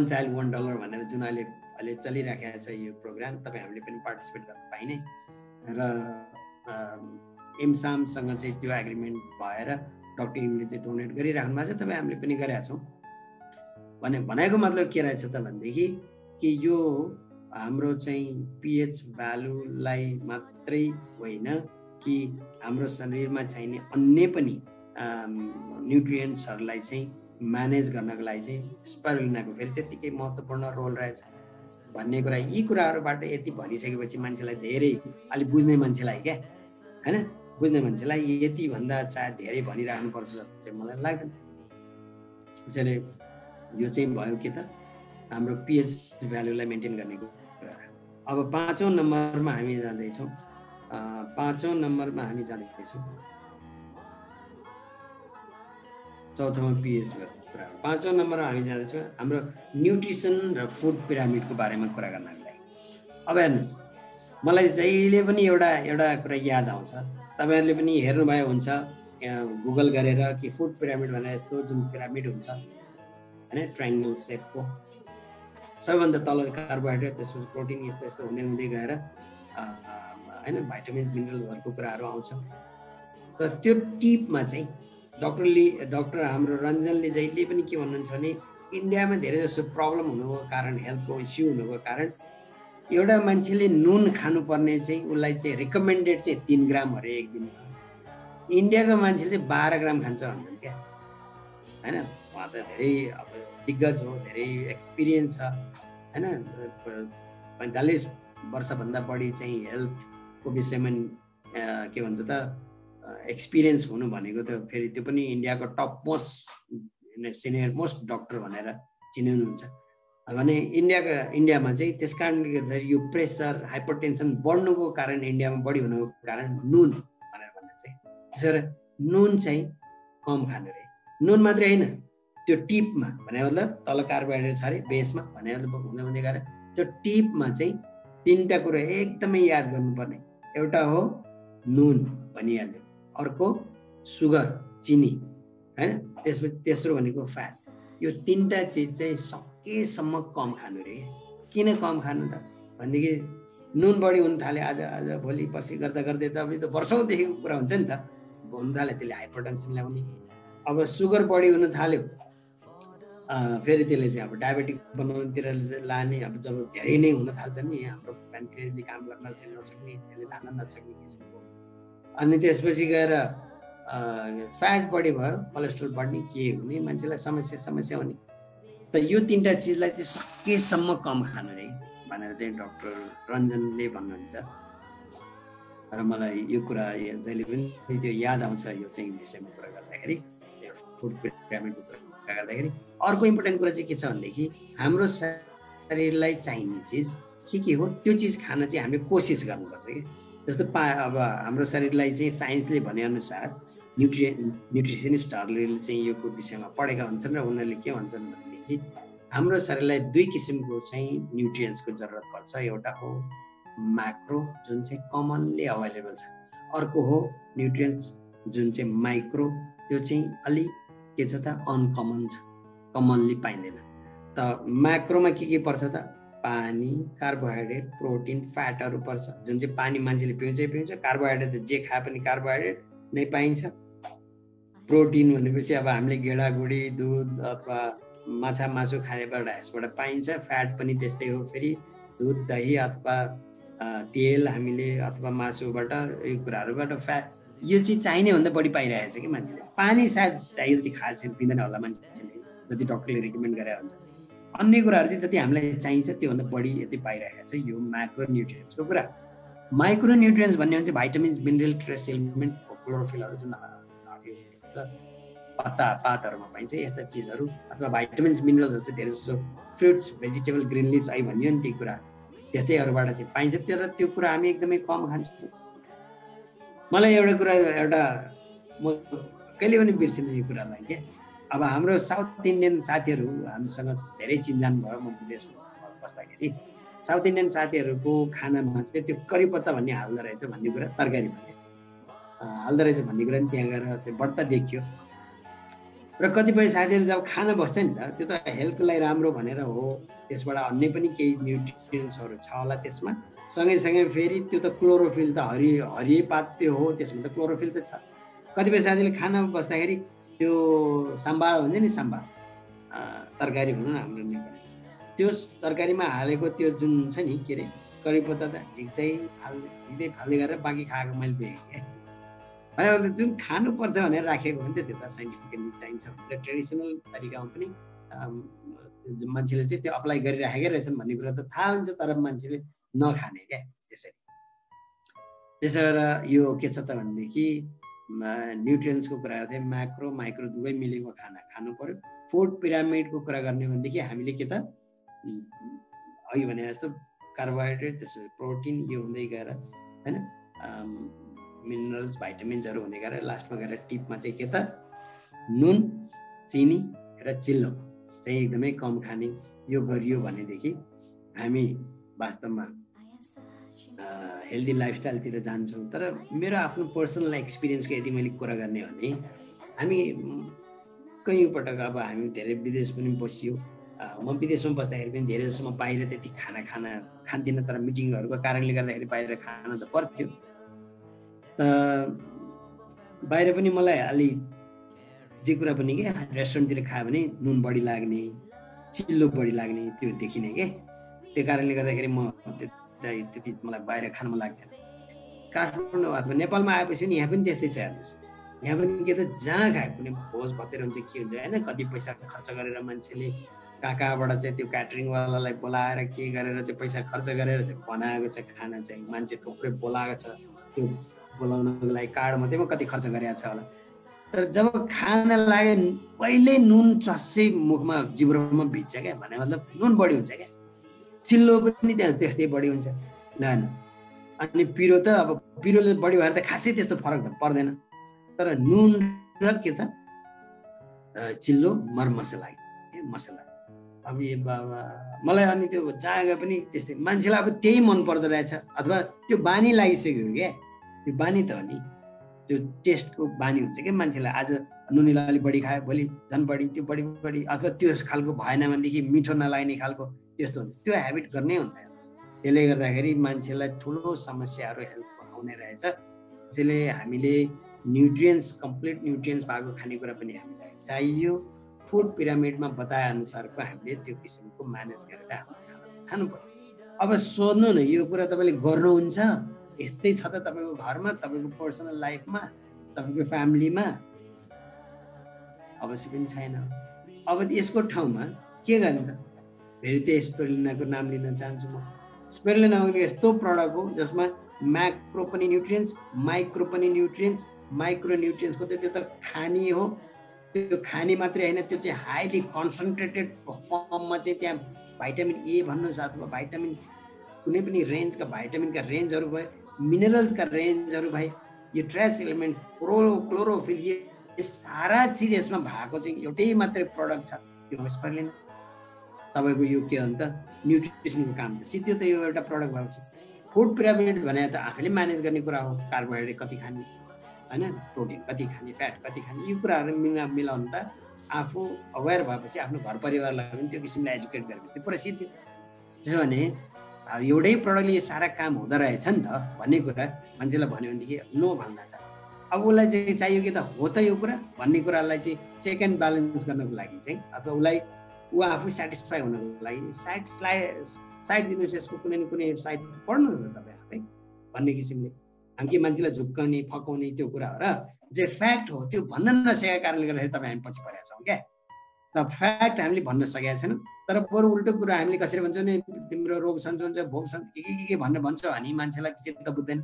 चाइल्ड $1 भनेर जुन अहिले चलिराखेको छ यो प्रोग्राम, तपाईँ हामीले पनि पार्टिसिपेट गर्न पाइने र एमसामसँग चाहिँ त्यो एग्रिमेन्ट भएर डाक्टर लिमले चाहिँ डोनेट गरिराख्नु भएको छ, तपाईँ हामीले पनि गरेका छौँ। भनेको मतलब के रहेछ त भनेदेखि कि यो हाम्रो चाहिँ पिएच भ्यालुलाई मात्रै होइन कि हाम्रो शरीरमा चाहिने अन्य पनि न्युट्रिएन्ट्सहरूलाई चाहिँ म्यानेज गर्नको लागि चाहिँ स्पाइरुलिनाको फेरि त्यत्तिकै महत्त्वपूर्ण रोल रहेछ भन्ने कुरा। यी कुराहरूबाट यति भनिसकेपछि मान्छेलाई धेरै अलिक बुझ्ने मान्छेलाई क्या, होइन बुझ्ने मान्छेलाई यति भन्दा सायद धेरै भनिराख्नुपर्छ जस्तो चाहिँ मलाई लाग्दैन। त्यसैले यो चाहिँ भयो के त हाम्रो पिएच भ्यालुलाई मेन्टेन गर्ने कुरा। अब 5औं नम्बरमा हामी जाँदैछौँ। 5औं नम्बरमा हामी जाँदैछौँ, चौथोमा पिएच कुरा। 5औं नम्बरमा हामी जाँदैछौँ हाम्रो न्युट्रिसन र फुड पिरामिडको बारेमा कुरा गर्नको लागि। अब हेर्नुहोस्, मलाई जहिले पनि एउटा कुरा याद आउँछ, तपाईँहरूले पनि हेर्नुभयो हुन्छ गुगल गरेर कि फुड पिरामिड भनेर यस्तो जुन पिरामिड हुन्छ होइन ट्रायङ्गल सेपको, सबैभन्दा तल कार्बोहाइड्रेट, त्यसपछि प्रोटिन, यस्तो यस्तो हुँदै हुँदै गएर होइन भाइटामिन मिनरल्सहरूको कुराहरू आउँछ। र त्यो टिपमा चाहिँ डाक्टर हाम्रो रञ्जनले जहिले पनि के भन्नुहुन्छ भने इन्डियामा धेरै जसो प्रब्लम हुनुको कारण, हेल्थको इस्यु हुनुको कारण एउटा मान्छेले नुन खानुपर्ने चाहिँ उसलाई चाहिँ रिकमेन्डेड चाहिँ 3 ग्राम अरे एक दिन। इन्डियाको मान्छेले चाहिँ 12 ग्राम खान्छ भन्छन् क्या, होइन। उहाँ त धेरै अब दिग्गज हो, धेरै एक्सपिरियन्स छ, होइन 45 वर्षभन्दा बढी चाहिँ हेल्थको विषयमा के भन्छ त एक्सपिरियन्स हुनु भनेको त फेरि त्यो पनि इन्डियाको top most senior most doctor भनेर चिनिनुहुन्छ भने इन्डियामा चाहिँ त्यस कारणले गर्दाखेरि यो प्रेसर हाइपरटेन्सन बढ्नुको कारण इन्डियामा बढी हुनुको कारण नुन भनेर भन्दा चाहिँ त्यसो भएर नुन चाहिँ कम खानु रे। नुन मात्रै होइन, त्यो टिपमा भने मतलब तल कार्बोहाइड्रेट छ अरे बेसमा भने मतलब हुँदै हुँदै गएर त्यो टिपमा चाहिँ 3टा कुरा एकदमै याद गर्नुपर्ने। एउटा हो नुन भनिहाल्यो, अर्को सुगर चिनी, होइन, त्यसपछि तेस्रो भनेको फ्याट। यो 3टा चिज चाहिँ सकेसम्म कम खानु रे। किन कम खानु त भनेदेखि नुन बढी हुन थाल्यो आज भोलि पर्सि गर्दा गर्दै त अब त वर्षौँदेखिको कुरा हुन्छ नि त, हुन थाल्यो त्यसले हाइपरटेन्सन ल्याउने। अब सुगर बढी हुन थाल्यो फेरि त्यसले चाहिँ अब डायबेटिक बनाउनुतिर लाने, अब जब धेरै नै हुन थाल्छ नि हाम्रो प्यानक्रियासले काम गर्न चाहिँ नसक्ने, त्यसले लान नसक्ने किसिमको, अनि त्यसपछि गएर फ्याट बढी भयो, कोलेस्ट्रोल बढ्ने, के हुने, मान्छेलाई समस्या हुने। त यो 3टा चिजलाई चाहिँ सकेसम्म कम खानु रे भनेर चाहिँ डाक्टर रञ्जनले भन्नुहुन्छ। र मलाई यो कुरा जहिले पनि त्यो याद आउँछ यो चाहिँ विषयमा कुरा गर्दाखेरि, यो फुड पिरामिडको कुरा गर्दाखेरि। अर्को इम्पोर्टेन्ट कुरा चाहिँ के छ भनेदेखि हाम्रो शरीरलाई चाहिने चिज के हो त्यो चिज खान चाहिँ हामीले कोसिस गर्नुपर्छ कि। जस्तो अब हाम्रो शरीरलाई चाहिँ साइन्सले भनेअनुसार न्युट्रिसनिस्टहरूले चाहिँ यो विषयमा पढेका हुन्छन् र उनीहरूले के भन्छन् भनेदेखि हाम्रो शरीरलाई 2 किसिमको चाहिँ न्युट्रियन्ट्सको जरुरत पर्छ। एउटा हो म्याक्रो जुन चाहिँ कमनली अभाइलेबल छ, अर्को हो न्युट्रियन्ट्स जुन चाहिँ माइक्रो, त्यो चाहिँ अलिक के छ त अनकमन छ, कमनली पाइँदैन। त म्याक्रोमा के पर्छ त पानी, कार्बोहाइड्रेट, प्रोटिन, फ्याटहरू पर्छ। जुन चाहिँ पानी मान्छेले पिउँछ, कार्बोहाइड्रेट त जे खाए पनि कार्बोहाइड्रेट नै पाइन्छ। प्रोटिन भनेपछि अब हामीले गेडागुडी, दुध अथवा माछा मासु खानेबाट यसबाट पाइन्छ। फ्याट पनि त्यस्तै हो, फेरि दुध, दही अथवा तेल हामीले अथवा मासुबाट यो कुराहरूबाट फ्याट, यो चाहिँ चाहिने भन्दा बढी पाइरहेको छ कि मान्छेले। पानी सायद चाहिए जति खाएको छैन, पिँदैन होला मान्छेले, जति डक्टरले रिकमेन्ड गरेको हुन्छ। अन्य कुराहरू चाहिँ जति हामीलाई चाहिन्छ त्योभन्दा बढी यति पाइरहेको छ। यो म्याक्रो न्युट्रियन्ट्सको कुरा। माइक्रो न्युट्रियन्ट्स भन्ने हुन्छ भाइटामिन्स, मिनरल, ट्रेस एलिमेन्ट, क्लोरोफिलहरू जुन पातहरूमा पाइन्छ यस्ता चिजहरू, अथवा भाइटामिन्स, मिनरल्सहरू चाहिँ धेरै जसो फ्रुट्स, भेजिटेबल, ग्रिन लिभ्स आई भन्यो नि, ती कुरा त्यस्तैहरूबाट चाहिँ पाइन्छ। त्यो कुरा हामी एकदमै कम खान्छौँ। मलाई एउटा म कहिले पनि बिर्सिँदैन यो कुरालाई के। अब हाम्रो साउथ इन्डियन साथीहरू हामीसँग धेरै चिनजान भयो, म विदेशमा बस्दाखेरि साउथ इन्डियन साथीहरूको खानामा चाहिँ त्यो करी पत्ता भन्ने हाल्दो रहेछ भन्ने कुरा, तरकारी भन्ने हाल्दो रहेछ भन्ने कुरा नि त्यहाँ गएर चाहिँ बढ्ता देखियो। र कतिपय साथीहरू जब खान बस्छ नि त, त्यो त हेल्थको लागि राम्रो भनेर हो, त्यसबाट अन्य पनि केही न्युट्रियन्ट्सहरू छ होला त्यसमा। सँगैसँगै फेरि त्यो त क्लोरोफिल त हरियो पात त्यो हो, त्यसमा त क्लोरोफिल त छ। कतिपय साथीले खान बस्दाखेरि त्यो साम्बार हुन्छ नि, साम्बार तरकारी भनौँ न हाम्रो नेपाली, त्यो तरकारीमा हालेको त्यो जुन छ नि के अरे करी पत्ता त झिक्दै फाल्दै गरेर बाँकी खाएको मैले देखेँ। भने जुन खानुपर्छ भनेर राखेको हो नि त, त्यो त साइन्टिफिकली चाहिन्छ भनेर ट्रेडिसनल तरिकामा पनि मान्छेले चाहिँ त्यो अप्लाई गरिराखेकै रहेछन् भन्ने कुरा त थाहा हुन्छ, तर मान्छेले नखाने क्या। त्यसो गरेर यो के छ त भनेदेखि न्युट्रियन्ट्सको कुरा गर्दै म्याक्रो माइक्रो दुवै मिलेको खाना खानु पर्यो। फुड पिरामिडको कुरा गर्ने भनेदेखि हामीले के त अघि भने जस्तो कार्बोहाइड्रेट, त्यसपछि प्रोटिन, यो हुँदै गएर होइन मिनरल्स, भाइटामिन्सहरू हुँदै गएर लास्टमा गएर टिपमा चाहिँ के त नुन, चिनी र चिल्लो चाहिँ एकदमै कम खाने। यो गरियो भनेदेखि हामी वास्तवमा हेल्दी लाइफस्टाइलतिर जान्छौँ। तर मेरो आफ्नो पर्सनल एक्सपिरियन्सको यदि मैले कुरा गर्ने हो भने हामी कयौँ पटक अब हामी धेरै विदेश पनि बस्यो। म विदेशमा बस्दाखेरि पनि धेरै जसो म बाहिर त्यति खाना खान्थिनँ, तर मिटिङहरूको कारणले गर्दाखेरि बाहिर खान त पर्थ्यो। बाहिर पनि मलाई अलि जे कुरा पनि के रेस्टुरेन्टतिर खायो भने नुन बढी लाग्ने, चिल्लो बढी लाग्ने त्यो देखिने के। त्यो कारणले गर्दाखेरि म त्यति मलाई बाहिर खान मन लाग्दैन। काठमाडौँ अथवा नेपालमा आएपछि नि यहाँ पनि त्यस्तै छ हेर्नुहोस्। यहाँ पनि के त जहाँ खायो कुनै भोज भतेर हुन्छ के हुन्छ होइन, कति पैसा खर्च गरेर मान्छेले कहाँबाट चाहिँ त्यो क्याटरिङवालालाई बोलाएर के गरेर चाहिँ पैसा खर्च गरेर चाहिँ बनाएको छ खाना चाहिँ, मान्छे थुप्रै बोलाएको छ, त्यो बोलाउनको लागि कार्ड मात्रै कति खर्च गरेको छ होला। तर जब खान लाग्यो पहिल्यै नुन चस्सै मुखमा जिब्रोमा भिज्छ क्या, भने मतलब नुन बढी हुन्छ क्या, चिल्लो पनि त्यस्तै बढी हुन्छ। अनि पिरो त अब पिरोले बढी भएर त खासै त्यस्तो फरक त पर्दैन, तर नुन र के त चिल्लो मरमसला मसला अब ए बाबा मलाई अनि त्यो जहाँ गए पनि त्यस्तै मान्छेलाई अब त्यही मन पर्दो रहेछ, अथवा त्यो बानी लागिसक्यो क्या। त्यो बानी त हो नि, त्यो टेस्टको बानी हुन्छ क्या मान्छेलाई। आज नुनिला अलिक बढी खायो, भोलि झन् बढी, त्यो बढी अथवा त्यो खालको भएन भनेदेखि मिठो नलाग्ने खालको त्यस्तो हुन्छ। त्यो हेबिट गर्नै हुँदैन। त्यसले गर्दाखेरि मान्छेलाई ठुलो समस्याहरू हेल्थमा आउने रहेछ। त्यसैले हामीले न्युट्रियन्ट्स, कम्प्लिट न्युट्रियन्ट्स भएको खानेकुरा पनि हामीलाई चाहियो। फुड पिरामिडमा बताए अनुसारको हामीले त्यो किसिमको म्यानेज गरेर हामीले खानु पर्यो। अब सोध्नु न यो कुरा तपाईँले गर्नुहुन्छ? यस्तै छ त तपाईँको घरमा, तपाईँको पर्सनल लाइफमा, तपाईँको फ्यामिलीमा? अवश्य पनि छैन। अब यसको ठाउँमा के गर्ने त? फेरि त्यो स्पिरुलिनाको नाम लिन चाहन्छु म। स्पिरुलिना यस्तो प्रडक्ट हो जसमा म्याक्रो पनि न्युट्रिएन्ट्स, माइक्रो पनि न्युट्रिएन्ट्स, माइक्रो न्युट्रिएन्ट्सको त्यो त खानी हो। त्यो खानी मात्रै होइन, त्यो चाहिँ हाइली कन्सन्ट्रेटेड फर्ममा चाहिँ त्यहाँ भाइटामिन ए भन्नुहोस् अथवा भाइटामिन कुनै पनि रेन्जका भाइटामिनका रेन्जहरू भयो, मिनरल्सका रेन्जहरू भयो, यो ट्रेस एलिमेन्ट, क्लोरोफिल, यो सारा चिज यसमा भएको चाहिँ एउटै मात्रै प्रडक्ट छ, त्यो हो स्पिरुलिना। तपाईँको यो के हो त न्युट्रिसनको काम त सिधै त यो एउटा प्रडक्ट भएको छ। फुड पिरामिड भने त आफैले म्यानेज गर्ने कुरा हो। कार्बोहाइड्रेट कति खाने होइन, प्रोटिन कति खाने, फ्याट कति खाने, यो कुराहरू मिलाउनु त आफू अवेर भएपछि आफ्नो घर परिवारलाई पनि त्यो किसिमले एजुकेट गरेपछि पुरा सिद्धि। त्यसो भने अब एउटै प्रडक्टले यो सारा काम हुँदो रहेछ नि त भन्ने कुरा मान्छेलाई भन्यो भनेदेखि नो भन्दा त अब उसलाई चाहिँ चाहियो कि त हो त यो कुरा भन्ने कुरालाई चाहिँ चेक एन्ड ब्यालेन्स गर्नको लागि चाहिँ अथवा उसलाई ऊ आफू सेटिस्फाई हुनको लागि साइड दिनुहोस्, यसको कुनै न कुनै साइड पढ्नु न तपाईँ आफै भन्ने किसिमले। हामी के मान्छेलाई झुक्काउने फकाउने त्यो कुरा हो र जे फ्याक्ट हो त्यो भन्न नसकेको कारणले गर्दाखेरि तपाईँ हामी पछि परेका छौँ क्या। त फ्याक्ट हामीले भन्न सकेका छैनौँ, तर बरु उल्टो कुरा हामीले कसरी भन्छौँ नि तिम्रो रोग सन्चो हुन्छ, भोग सन्चो के भनेर भन्छौँ भने मान्छेलाई चित्त बुझ्दैन।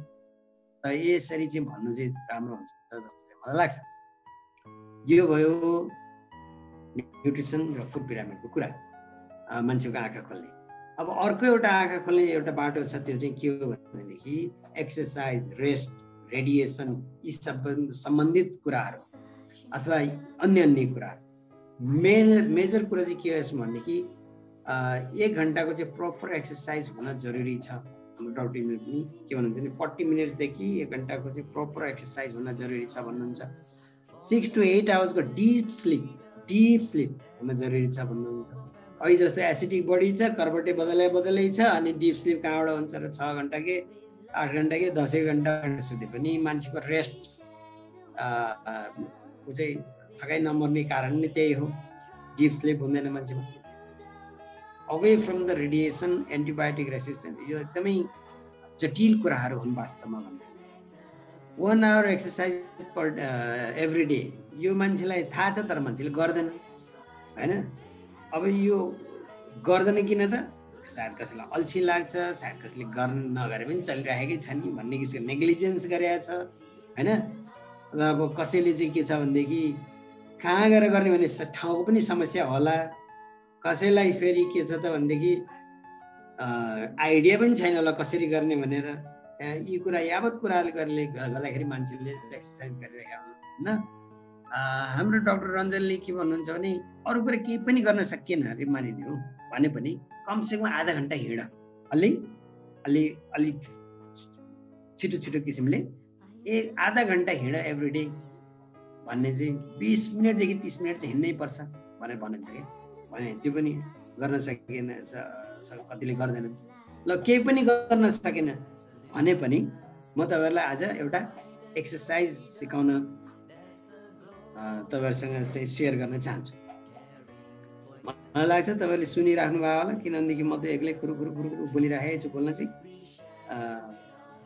त यसरी चाहिँ भन्नु चाहिँ राम्रो हुन्छ जस्तो चाहिँ मलाई लाग्छ। यो भयो न्युट्रिसन र फुड पिरामिडको कुरा, मान्छेको आँखा खोल्ने। अब अर्को एउटा आँखा खोल्ने एउटा बाटो छ, त्यो चाहिँ के हो भनेदेखि एक्सर्साइज, रेस्ट, रेडिएसन, यी सम्बन्धित कुराहरू अथवा अन्य कुराहरू। मेजर कुरा चाहिँ के हो यसमा भनेदेखि 1 घन्टाको चाहिँ प्रपर एक्सर्साइज हुन जरुरी छ। हाम्रो डाक्टरले पनि के भन्नुहुन्छ भने 40 मिनटदेखि 1 घन्टाको चाहिँ प्रपर एक्सर्साइज हुन जरुरी छ भन्नुहुन्छ। 6 to 8 आवर्सको डिप स्लिप हुन जरुरी छ भन्नुहुन्छ। अहिले जस्तो एसिडिक बडी छ, कर्बटे बदलै छ, अनि डिप स्लिप कहाँबाट हुन्छ र 6 घन्टा के 8 घन्टा के 10 घन्टा सुते पनि मान्छेको रेस्ट ऊ चाहिँ थकाइ नमर्ने कारण नै त्यही हो, डिप स्लिप हुँदैन मान्छेमा। Away from the radiation, antibiotic resistant, यो एकदमै जटिल कुराहरू हुन् वास्तवमा भन्दा। 1 hour exercise per every day, यो मान्छेलाई थाहा छ तर मान्छेले गर्दैन होइन। अब यो गर्दैन किन त? सायद कसैलाई अल्छी लाग्छ, सायद कसैले गर्न नगरे पनि चलिरहेकै छ नि भन्ने किसिमको नेग्लिजेन्स गरेको छ होइन। र अब कसैले चाहिँ के छ भनेदेखि कहाँ गएर गर्ने भने ठाउँको पनि समस्या होला, कसैलाई फेरि के छ त भनेदेखि आइडिया पनि छैन होला कसरी गर्ने भनेर। यी कुरा यावत कुराले गर्दाखेरि मान्छेले एक्सर्साइज गरिरहेका हुन् होइन। हाम्रो डाक्टर रञ्जनले के भन्नुहुन्छ भने अरू कुरा केही पनि गर्न सकिएन अरे मानिने हो भने पनि कमसेकम आधा घन्टा हिँड, अलि छिटो किसिमले आधा घन्टा हिँड एभ्री डे भन्ने चाहिँ 20 मिनटदेखि 30 मिनट चाहिँ हिँड्नै पर्छ भनेर भनिन्छ क्या। भने त्यो पनि गर्न सकिएन, कतिले गर्दैनन्। ल केही पनि गर्न सकेन भने पनि म तपाईँहरूलाई आज एउटा एक्सर्साइज सिकाउन तपाईँहरूसँग चाहिँ सेयर गर्न चाहन्छु। मलाई लाग्छ तपाईँले सुनिराख्नु भयो होला, किनभनेदेखि म त एक्लै कुरु बोलिरहेको छु। बोल्न चाहिँ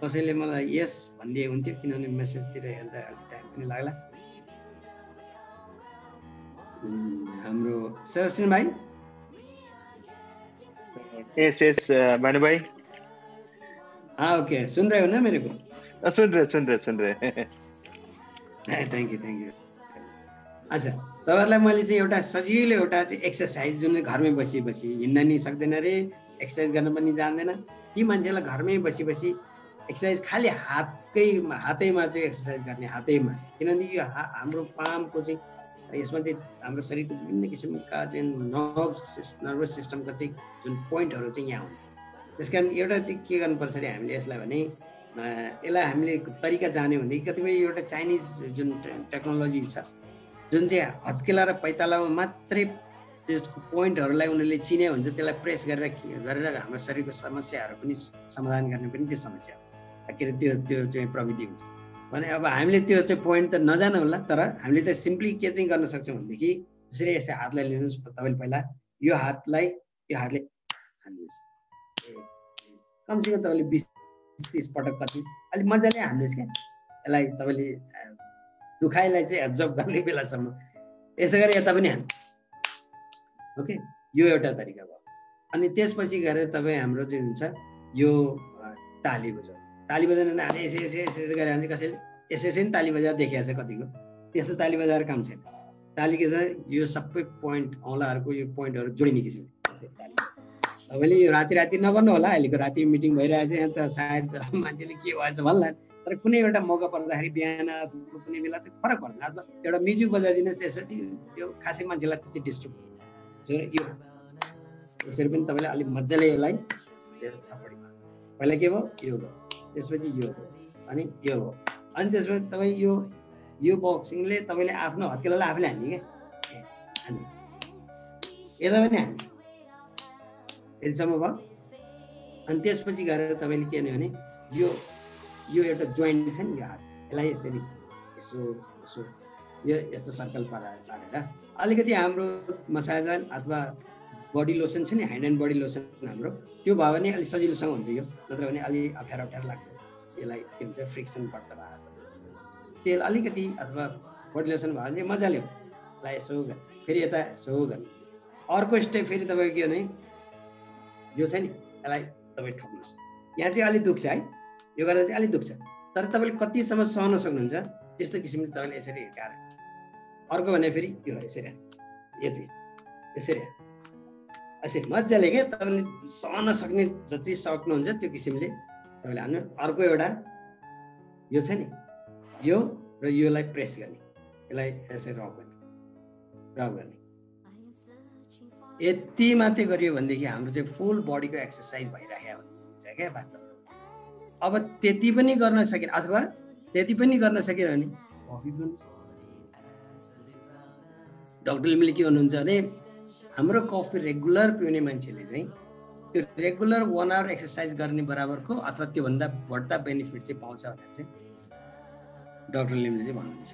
कसैले मलाई यस भनिदिए हुन्थ्यो, किनभने मेसेजतिर हेर्दा टाइम पनि लाग्ला। हाम्रो सेबास्टियन भाइ, यस भानु भाइ, ओके, सुन रहे हो ना मेरे को? सुन रहे। Thank you. अच्छा, तपाईँहरूलाई मैले चाहिँ एउटा सजिलो एउटा चाहिँ एक्सर्साइज जुन घरमै बसी हिँड्न नि सक्दैन रे, एक्सर्साइज गर्न पनि जान्दैन, ती मान्छेलाई घरमै बसी एक्सर्साइज खालि हातैमा चाहिँ एक्सर्साइज गर्ने, हातैमा। किनभने यो हाम्रो पामको चाहिँ यसमा चाहिँ हाम्रो शरीरको विभिन्न किसिमका चाहिँ नर्भस सिस्टमका चाहिँ जुन पोइन्टहरू चाहिँ यहाँ हुन्छ। त्यस कारण एउटा चाहिँ के गर्नुपर्छ अरे हामीले यसलाई भने यसलाई हामीले तरिका जान्यो भनेदेखि कतिपय एउटा चाइनिज जुन टेक्नोलोजी छ जुन चाहिँ हत्केला र पैतालामा मात्रै त्यसको पोइन्टहरूलाई उनीहरूले चिने हुन्छ, त्यसलाई प्रेस गरेर हाम्रो शरीरको समस्याहरू पनि समाधान गर्ने पनि त्यो समस्या हुन्छ, के अरे त्यो चाहिँ प्रविधि हुन्छ भने। अब हामीले त्यो चाहिँ पोइन्ट त नजानु होला, तर हामीले त सिम्पली के चाहिँ गर्न सक्छौँ भनेदेखि त्यसरी यसै हातलाई लिनुहोस् तपाईँले पहिला यो हातले हान्नुहोस् कमसेकम तपाईँले 20-30 पटक कति अलिक मजाले हान्नुहोस् क्या यसलाई तपाईँले दुखाइलाई चाहिँ एब्जर्भ गर्ने बेलासम्म यसै गरी यता पनि हान्नु ओके यो एउटा तरिका भयो अनि त्यसपछि गएर तपाईँ हाम्रो चाहिँ हुन्छ यो ताली बजाउनु हामी यसै गरेर भने कसैले यसै नि ताली बजाएर देखिएको छ कतिको त्यस्तो ताली बजाएर काम छैन ताली के छ यो सबै पोइन्ट औँलाहरूको यो पोइन्टहरू जोडिने किसिमले तपाईँले यो राति नगर्नु होला अहिलेको राति मिटिङ भइरहेको छ यहाँ त सायद मान्छेले के भएछ भन्ला तर कुनै एउटा मौका पर्दाखेरि बिहान कुनै बेला त फरक पर्दैन अथवा एउटा म्युजिक बजाइदिनुहोस् त्यसपछि त्यो खासै मान्छेलाई त्यति डिस्टर्ब यो यसरी पनि तपाईँले अलिक मजाले यसलाई पहिला के भयो यो भयो त्यसपछि यो भयो अनि यो भयो अनि त्यसपछि तपाईँ यो बक्सिङले तपाईँले आफ्नो हत्केलालाई आफूले हान्ने क्या हान्ने यता पनि हान्ने यतिसम्म भयो अनि त्यसपछि गएर तपाईँले के भने यो एउटा जोइन्ट छ नि यो हात यसलाई यसरी यसो यो यस्तो सर्कल पारेर अलिकति हाम्रो मसाज अथवा बडी लोसन छ नि ह्यान्ड एन्ड बडी लोसन हाम्रो त्यो भयो भने अलिक सजिलोसँग हुन्छ यो नत्र भने अलिक अप्ठ्यारो लाग्छ यसलाई के भन्छ फ्रिक्सन पर्छ तेल अलिकति अथवा बडी लोसन भयो भने मजाले यसलाई यसो गर्ने फेरि यता यसो गर्ने अर्को स्टेप फेरि तपाईँको के भने यो छ नि यसलाई तपाईँ ठोक्नुहोस् यहाँ चाहिँ अलिक दुख्छ है यो गर्दा चाहिँ अलिक दुख्छ तर तपाईँले कतिसम्म सहन सक्नुहुन्छ त्यस्तो किसिमले तपाईँले यसरी हिर्काएर अर्को भने फेरि यो यसरी यति यसरी यसरी मजाले क्या तपाईँले सहन सक्ने जति सक्नुहुन्छ त्यो किसिमले तपाईँले हान्नु अर्को एउटा यो छ नि यो र योलाई प्रेस गर्ने यसलाई यसरी रब गर्ने यति मात्रै गरियो भनेदेखि हाम्रो चाहिँ फुल बडीको एक्सर्साइज भइराखेको हुन्छ क्या वास्तवमा अब त्यति पनि गर्न सकेन अथवा त्यति पनि गर्न सकेन भने कफी पिउनु डाक्टर लिम्बुले के भन्नुहुन्छ भने हाम्रो कफी रेगुलर पिउने मान्छेले चाहिँ त्यो रेगुलर 1 आवर एक्सर्साइज गर्ने बराबरको अथवा त्योभन्दा बढ्ता बेनिफिट चाहिँ पाउँछ भनेर चाहिँ डाक्टर लिम्बुले चाहिँ भन्नुहुन्छ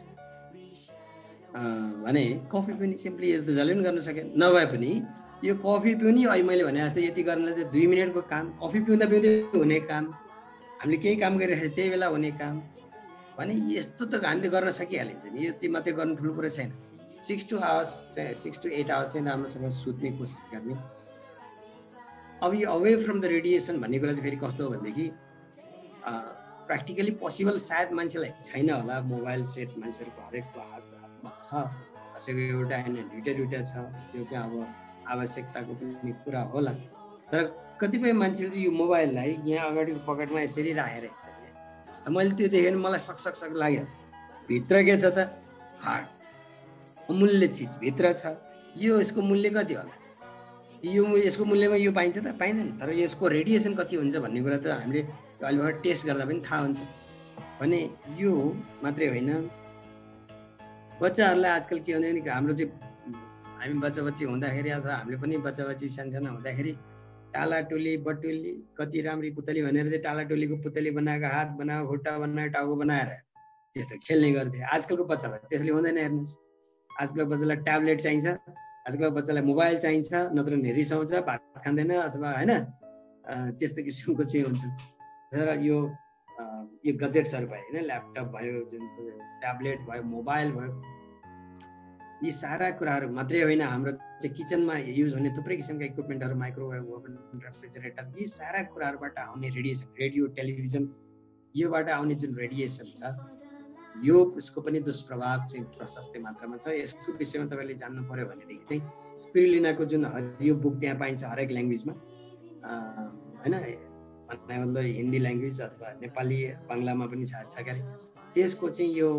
भने कफी पिउने सिम्पली यति त जसले पनि गर्न सकेन नभए पनि यो कफी पिउने अहिले मैले भने जस्तो यति गर्नलाई चाहिँ 2 मिनटको काम कफी पिउँदा हुने काम हामीले केही काम गरिरहेको त्यही बेला हुने काम भने यस्तो त हामीले गर्न सकिहालिन्छ नि यति मात्रै गर्नु ठुलो कुरो छैन 6 to 8 आवर्स चाहिँ राम्रोसँग सुत्ने कोसिस गर्ने अब यो अवे फ्रम द रेडिएसन भन्ने कुरा चाहिँ फेरि कस्तो हो भनेदेखि प्र्याक्टिकली पोसिबल सायद मान्छेलाई छैन होला मोबाइल सेट मान्छेहरूको हरेकको हातमा छ कसैको एउटा होइन दुईवटा छ त्यो चाहिँ अब आवश्यकताको पनि कुरा होला तर कतिपय मान्छेले चाहिँ यो मोबाइललाई यहाँ अगाडिको पकेटमा यसरी राखेर हिँड्छ मैले त्यो देखेँ भने मलाई सक लाग्यो भित्र के छ त हार्ट अमूल्य चिज भित्र छ यो यसको मूल्य कति होला यसको मूल्यमा यो पाइन्छ त पाइँदैन तर यसको रेडिएसन कति हुन्छ भन्ने कुरा त हामीले अहिले भर्खर टेस्ट गर्दा पनि थाहा हुन्छ भने यो मात्रै होइन बच्चाहरूलाई आजकल के हुँदैन नि हाम्रो चाहिँ हामी बच्चा हुँदाखेरि अथवा हामीले पनि बच्चा सानसाना हुँदाखेरि टालाटोली बटुली कति राम्री पुतली भनेर चाहिँ टालाटोलीको पुतली बनाएको हात बनाएको खुट्टा बनाएको टाउको बनाएर त्यस्तो खेल्ने गर्थे आजकलको बच्चालाई त्यसले हुँदैन हेर्नुहोस् आजकलको बच्चालाई ट्याब्लेट चाहिन्छ आजकलको बच्चालाई मोबाइल चाहिन्छ नत्र भने रिसाउँछ भात खाँदैन अथवा होइन त्यस्तो किसिमको चाहिँ हुन्छ तर यो गजेट्सहरू भयो होइन ल्यापटप भयो जुन ट्याब्लेट भयो मोबाइल भयो यी सारा कुराहरू मात्रै होइन हाम्रो चाहिँ किचनमा युज हुने थुप्रै किसिमका इक्विपमेन्टहरू माइक्रोवेभ ओभन रेफ्रिजरेटर यी सारा कुराहरूबाट आउने रेडिएसन रेडियो टेलिभिजन योबाट आउने जुन रेडिएसन छ यो उसको पनि दुष्प्रभाव चाहिँ प्रशस्त मात्रामा छ यसको विषयमा तपाईँले जान्नु पर्यो भनेदेखि चाहिँ स्पिरुलिनाको जुन हरियो बुक त्यहाँ पाइन्छ हरेक ल्याङ्ग्वेजमा होइन मतलब हिन्दी ल्याङ्ग्वेज अथवा नेपाली बङ्गलामा पनि छ क्यारे त्यसको चाहिँ यो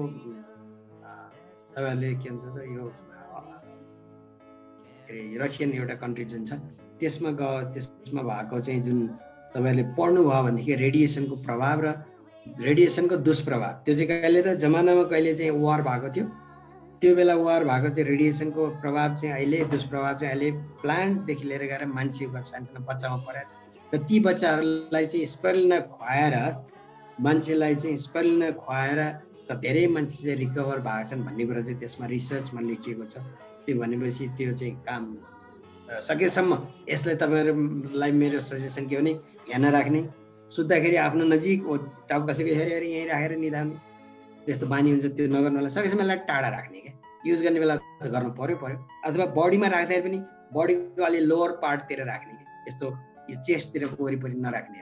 तपाईँहरूले के भन्छ त यो रसियन एउटा कन्ट्री जुन छ त्यसमा भएको चाहिँ जुन तपाईँहरूले पढ्नुभयो भनेदेखि रेडिएसनको प्रभाव र रेडिएसनको दुष्प्रभाव त्यो चाहिँ कहिले त जमानामा कहिले चाहिँ वार भएको थियो त्यो बेला वार भएको चाहिँ रेडिएसनको प्रभाव चाहिँ अहिले दुष्प्रभाव चाहिँ अहिले प्लान्टदेखि लिएर गएर मान्छेको सानसानो बच्चामा परेको छ र ती बच्चाहरूलाई चाहिँ स्पिरुलिना खुवाएर मान्छेलाई चाहिँ स्पिरुलिना खुवाएर त धेरै मान्छे चाहिँ रिकभर भएको छन् भन्ने कुरा चाहिँ त्यसमा रिसर्चमा लेखिएको छ त्यो भनेपछि त्यो चाहिँ काम सकेसम्म यसलाई तपाईहरुलाई मेरो सजेसन के हो भने ध्यान राख्ने, सुत्दाखेरि आफ्नो नजिक टाउको कसैको हेरी यही राखेर निदाउने त्यस्तो बानी हुन्छ त्यो नगर्नु होला। सकेसम्म यसलाई टाढा राख्ने के युज गर्ने बेला त गर्नु पर्यो अथवा बडीमा राख्दाखेरि पनि बडीको अलि लोअर पार्टतिर राख्ने के यस्तो यो चेस्टतिरको वरिपरि नराख्ने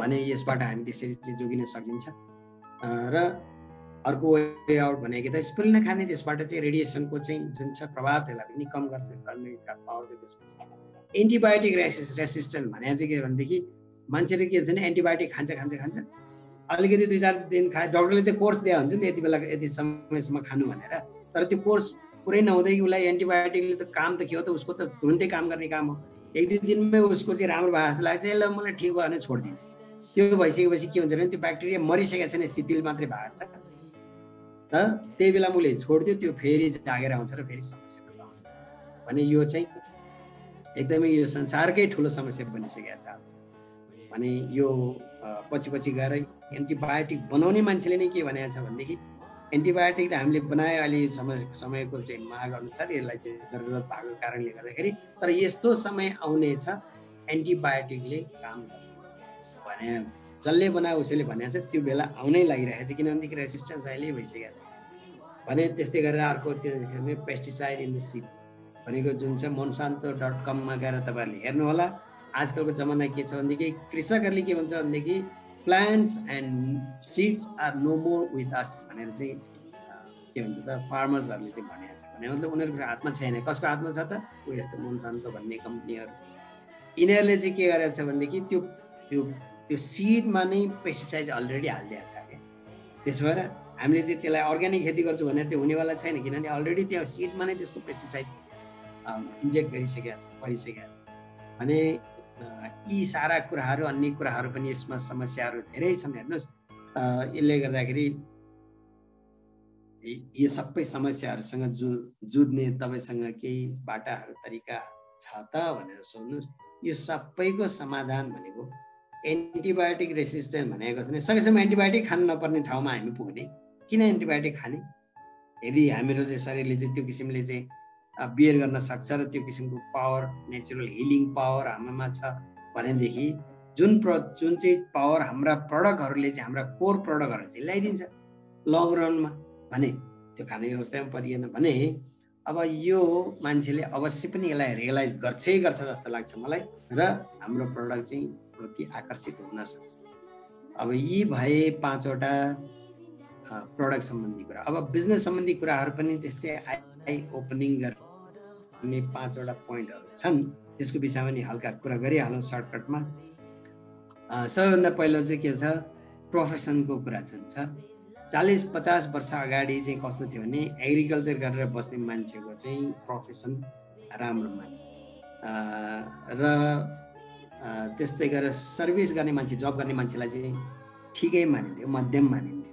भने यसबाट हामी त्यसरी चाहिँ जोगिन सकिन्छ। र अर्को वे आउट भनेको त स्पिरिन खाने त्यसबाट चाहिँ रेडिएसनको चाहिँ जुन छ प्रभाव त्यसलाई पनि कम गर्छ गर्ने पावर चाहिँ त्यसमा छ। एन्टिबायोटिक रेसिस्टेन्ट भने चाहिँ के भनेदेखि मान्छेले के हुन्छ भने एन्टिबायोटिक खान्छ अलिकति 2-4 दिन खाए डाक्टरले त्यो कोर्स दिया हुन्छ नि यति बेला यति समयसम्म खानु भनेर, तर त्यो कोर्स पुरै नहुँदै उसलाई एन्टिबायोटिकले त काम त के हो त उसको त तुरुन्तै काम गर्ने काम हो। 1-2 दिनमै उसको चाहिँ राम्रो भयो जस्तो लाग्छ ल मलाई ठिक भयो भने छोडिदिन्छ। त्यो भइसकेपछि के हुन्छ भने त्यो ब्याक्टेरिया मरिसकेको छैन शिथिल मात्रै भएको छ र त्यही बेला मैले छोडिदियो त्यो फेरि जागेर आउँछ र फेरि समस्या आउँछ भने यो चाहिँ एकदमै यो संसारकै ठुलो समस्या बनिसकेको छ भने यो पछि गएर एन्टिबायोटिक बनाउने मान्छेले नै के भनेको छ भनेदेखि एन्टिबायोटिक त हामीले बनाए अहिले समयको चाहिँ माग अनुसार यसलाई चाहिँ जरुरत भएको कारणले गर्दाखेरि, तर यस्तो समय आउने छ एन्टिबायोटिकले काम गर्ने भने जसले बनायो उसैले भनेको छ त्यो बेला आउनै लागिरहेको छ किनभनेदेखि रेसिस्टेन्स अहिले भइसकेको छ भने। त्यस्तै गरेर अर्को के पेस्टिसाइड इन द सीड भनेको जुन चाहिँ monsanto.com मा गएर तपाईहरुले हेर्नु होला। आजकलको जमाना के छ भनेदेखि कृषकहरूले के भन्छ भनेदेखि plants and seeds are no more with us भनेर चाहिँ के भन्छ त फार्मर्सहरूले चाहिँ भनेको छ भने मतलब उनीहरूको हातमा छैन। कसको हातमा छ त उ यस्तो मोन्सान्तो भन्ने कम्पनीहरू यिनीहरूले चाहिँ के गरेको छ भनेदेखि त्यो सीडमा नै पेस्टिसाइड अलरेडी हालिदिएको छ क्या। त्यसो भएर हामीले चाहिँ त्यसलाई अर्ग्यानिक खेती गर्छु भनेर त्यो हुनेवाला छैन किनभने अलरेडी त्यो सीडमा नै त्यसको पेस्टिसाइड इन्जेक्ट गरिसकेको छ भने यी सारा कुराहरू अन्य कुराहरू पनि यसमा समस्याहरू धेरै छन्। हेर्नुहोस् यसले गर्दाखेरि यो सबै समस्याहरूसँग जुझ्ने तपाईसँग केही बाटाहरू तरिका छ त भनेर सोध्नुहोस्। यो सबैको समाधान भनेको एन्टिबायोटिक रेसिस्टेन्ट भनेको छ भने सकेसम्म एन्टिबायोटिक खानु नपर्ने ठाउँमा हामी पुग्ने। किन एन्टिबायोटिक खाने यदि हाम्रो चाहिँ शरीरले चाहिँ त्यो किसिमले चाहिँ बियर गर्न सक्छ र त्यो किसिमको पावर नेचुरल हिलिङ पावर हाम्रोमा छ भनेदेखि जुन चाहिँ पावर हाम्रा प्रडक्टहरूले चाहिँ हाम्रा कोर प्रडक्टहरू चाहिँ ल्याइदिन्छ लङ रनमा भने त्यो खाने अवस्थामा परिएन भने अब यो मान्छेले अवश्य पनि यसलाई रियलाइज गर्छ जस्तो लाग्छ मलाई र हाम्रो प्रडक्ट चाहिँ प्रति आकर्षित हुन सक्छ। अब यी भए 5वटा प्रडक्ट सम्बन्धी कुरा। अब बिजनेस सम्बन्धी कुराहरू पनि त्यस्तै आई ओपनिङ गर्ने 5वटा पोइन्टहरू छन्, त्यसको विषयमा नि हल्का कुरा गरिहालौँ सर्टकटमा। सबैभन्दा पहिलो चाहिँ के छ प्रोफेसनको कुरा छ। 40-50 वर्ष अगाडि चाहिँ कस्तो थियो भने एग्रिकल्चर गरेर बस्ने मान्छेको चाहिँ प्रोफेसन राम्रो मानिन्थ्यो र त्यस्तै गरेर सर्भिस गर्ने मान्छे जब गर्ने मान्छेलाई चाहिँ ठिकै मानिन्थ्यो, मध्यम मानिन्थ्यो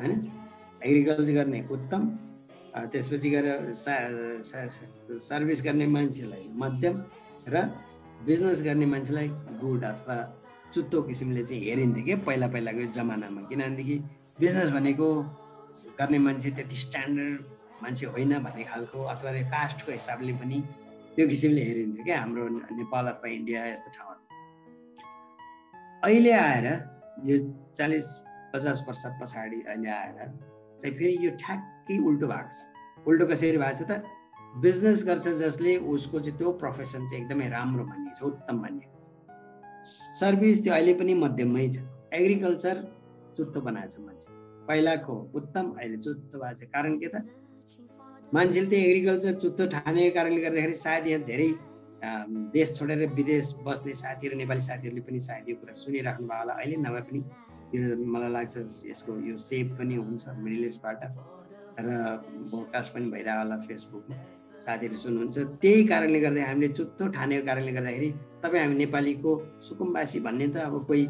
हैन। एग्रिकल्चर गर्ने उत्तम, त्यसपछि गएर सर्भिस गर्ने मान्छेलाई मध्यम र बिजनेस गर्ने मान्छेलाई गुड अथवा चुत्तो किसिमले चाहिँ हेरिन्थ्यो कि पहिलाको जमानामा। किनभनेदेखि बिजनेस भनेको गर्ने मान्छे त्यति स्ट्यान्डर्ड मान्छे होइन भन्ने खालको अथवा कास्टको हिसाबले पनि त्यो किसिमले हेरिन्थ्यो क्या हाम्रो नेपाल अथवा इन्डिया यस्तो ठाउँहरू। अहिले आएर यो 40-50 वर्ष पछाडि अहिले आएर चाहिँ फेरि यो ठ्याक्कै उल्टो भएको छ। उल्टो कसरी भएको छ त बिजनेस गर्छ जसले उसको चाहिँ त्यो प्रोफेसन चाहिँ एकदमै राम्रो मानिएको छ, उत्तम मानिएको छ। सर्भिस त्यो अहिले पनि मध्यममै छ। एग्रिकल्चर चुत्तो बनाएको छ मान्छे, पहिलाको उत्तम अहिले चुत्तो भएको छ। कारण के त मान्छेले त्यो एग्रिकल्चर चुत्तो ठानेको कारणले गर्दाखेरि सायद यहाँ धेरै देश छोडेर विदेश बस्ने साथीहरू नेपाली साथीहरूले पनि सायद यो कुरा सुनिराख्नु भयो होला अहिले नभए पनि यो मलाई लाग्छ यसको यो सेभ पनि हुन्छ मिडल इस्टबाट र ब्रोडकास्ट पनि भइरहेको होला फेसबुकमा साथीहरू सुन्नुहुन्छ। त्यही कारणले गर्दा हामीले चुत्तो ठानेको कारणले गर्दाखेरि तपाईँ हामी नेपालीको सुकुम्बासी भन्ने त अब कोही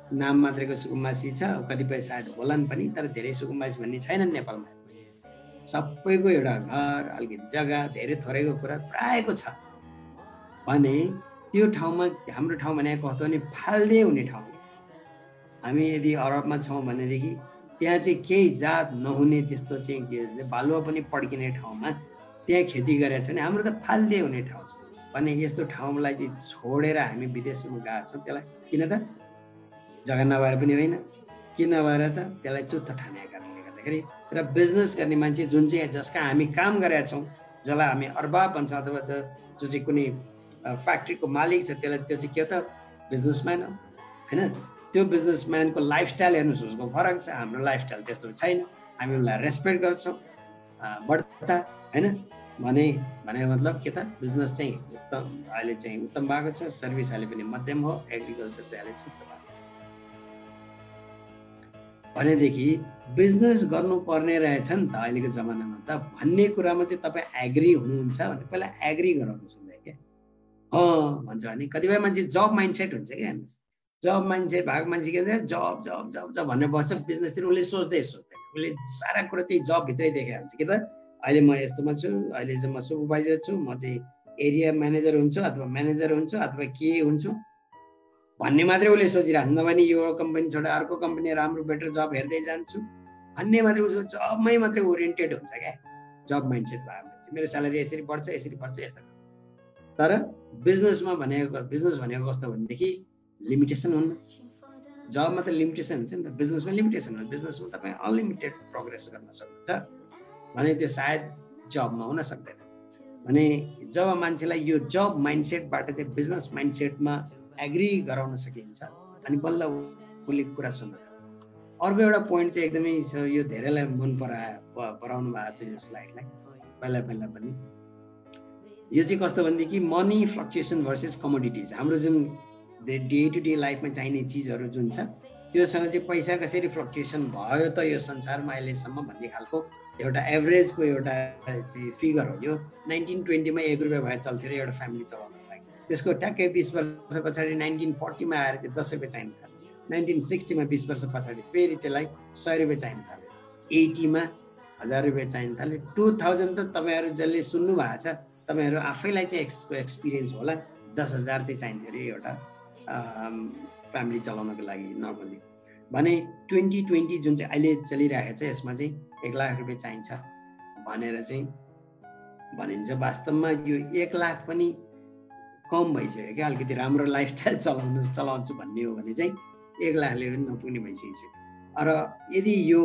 नाम मात्रैको सुकुम्बासी छ, कतिपय सायद होलान् पनि, तर धेरै सुकुम्बासी भन्ने छैनन् नेपालमा। सबैको एउटा घर अलिकति जग्गा धेरै थोरैको कुरा प्रायको छ भने त्यो ठाउँमा हाम्रो ठाउँ भनेको कस्तो भने फाल्दे हुने ठाउँ। हामी यदि अरबमा छौँ भनेदेखि त्यहाँ चाहिँ केही जात नहुने त्यस्तो चाहिँ के बालुवा पनि पड्किने ठाउँमा त्यहाँ खेती गरेका छ भने हाम्रो त फाल्दे हुने ठाउँ छ भने यस्तो ठाउँलाई चाहिँ छोडेर हामी विदेशमा गएका छौँ। त्यसलाई किन त जग्गा नभएर पनि होइन, किन नभएर त त्यसलाई चुत्त ठानेका कारणले गर्दाखेरि। र बिजनेस गर्ने मान्छे जुन चाहिँ जसका हामी काम गरेका छौँ, जसलाई हामी अर्बाब भन्छ अथवा जो चाहिँ कुनै फ्याक्ट्रीको मालिक छ त्यसलाई त्यो चाहिँ के हो त बिजनेसम्यान हो होइन। त्यो बिजनेसम्यानको लाइफस्टाइल हेर्नुहोस्, उसको फरक छ, हाम्रो लाइफस्टाइल त्यस्तो छैन। हामी उसलाई रेस्पेक्ट गर्छौँ बढ्ता होइन। भने मतलब के त बिजनेस चाहिँ उत्तम अहिले चाहिँ उत्तम भएको छ, सर्भिस अहिले पनि मध्यम हो, एग्रिकल्चर चाहिँ अहिले चाहिँ उत्तम भएको भनेदेखि बिजनेस गर्नुपर्ने रहेछ नि त अहिलेको जमानामा त भन्ने कुरामा चाहिँ तपाईँ एग्री हुनुहुन्छ भने पहिला एग्री गराउनुहोस् उसलाई क्या। भन्छ भने कतिपय मान्छे जब माइन्डसेट हुन्छ क्या। हेर्नुहोस्, जब माइन्डसेट भएको मान्छे के भन्छ जब जब जब जब भनेर बस्छ, बिजनेसतिर उसले सोच्दैन, उसले सारा कुरा त्यही जबभित्रै देखेको हुन्छ कि त अहिले म यस्तोमा छु, अहिले चाहिँ म सुपरभाइजर छु, म चाहिँ एरिया म्यानेजर हुन्छु अथवा म्यानेजर हुन्छु अथवा के हुन्छु भन्ने मात्रै उसले सोचिरहेको हुन्छ। नभए यो कम्पनी छोडेर अर्को कम्पनी राम्रो बेटर जब हेर्दै जान्छु भन्ने मात्रै उसको जबमै मात्रै ओरिएन्टेड हुन्छ क्या। जब माइन्डसेट भएको मान्छे मेरो स्यालेरी यसरी बढ्छ यसरी बढ्छ यस्तो। तर बिजनेस भनेको कस्तो भनेदेखि लिमिटेसन हुन्न। जबमा त लिमिटेसन हुन्छ नि त, बिजनेसमा लिमिटेसन हुन्छ। बिजनेसमा तपाईँ अनलिमिटेड प्रोग्रेस गर्न सक्नुहुन्छ भने त्यो सायद जबमा हुन सक्दैन। भने जब मान्छेलाई यो जब माइन्डसेटबाट चाहिँ बिजनेस माइन्डसेटमा एग्री गराउन सकिन्छ अनि बल्ल उसले कुरा सुन्न। अर्को एउटा पोइन्ट चाहिँ एकदमै यो धेरैलाई मन पराउनु भएको छ यो स्लाइडलाई पहिला पनि। यो चाहिँ कस्तो भनेदेखि मनी फ्लक्चुएसन भर्सेस कमोडिटिज। हाम्रो जुन डे टु डे लाइफमा चाहिने चिजहरू जुन छ त्योसँग चाहिँ पैसा कसरी फ्लक्चुएसन भयो त यो संसारमा अहिलेसम्म भन्ने खालको एउटा एभरेजको एउटा चाहिँ फिगर हो। यो 1920मा 1 रुपियाँ भए चल्थ्यो र एउटा फ्यामिली चलाउनको लागि। त्यसको ट्याक्कै 20 वर्ष पछाडि 1940मा आएर चाहिँ 10 रुपियाँ चाहिन थाल्यो। 1960मा 20 वर्ष पछाडि फेरि त्यसलाई 100 रुपियाँ चाहिन थाल्यो। 80मा 1000 रुपियाँ चाहिन थाल्यो। 2000 त तपाईँहरू जसले सुन्नु भएको छ तपाईँहरू आफैलाई चाहिँ एक्सपिरियन्स होला। 10,000 चाहिँ चाहिन्थ्यो अरे एउटा फ्यामिली चलाउनको लागि नर्मली। भने 2020 जुन चाहिँ अहिले चलिरहेको छ यसमा चाहिँ 1 लाख रुपियाँ चाहिन्छ भनेर चाहिँ भनिन्छ। वास्तवमा यो 1 लाख पनि कम भइसक्यो क्या। अलिकति राम्रो लाइफस्टाइल चलाउँछु भन्ने हो भने चाहिँ 1 लाखले पनि नपुग्ने भइसकेको छ। र यदि यो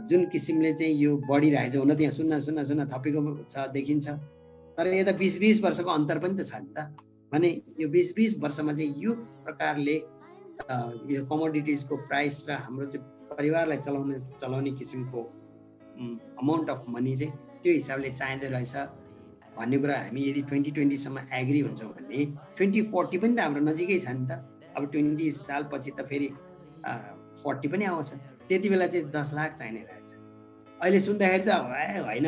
जुन किसिमले चाहिँ यो बढिरहेको छ हुन त यहाँ शून्य थपेको छ देखिन्छ, तर यता 20-20 वर्षको अन्तर पनि त छ नि त। भने यो 20-20 वर्षमा चाहिँ यो प्रकारले यो कमोडिटिजको प्राइस र हाम्रो चाहिँ परिवारलाई चलाउने किसिमको अमाउन्ट अफ मनी चाहिँ त्यो हिसाबले चाहिँदो रहेछ भन्ने कुरा हामी यदि 2020सम्म एग्री हुन्छौँ भने 2040 पनि त हाम्रो नजिकै छ नि त। अब 20 साल पछि त फेरि 40 पनि आउँछ। त्यति बेला चाहिँ 10 लाख चाहिने रहेछ। अहिले सुन्दाखेरि त होइन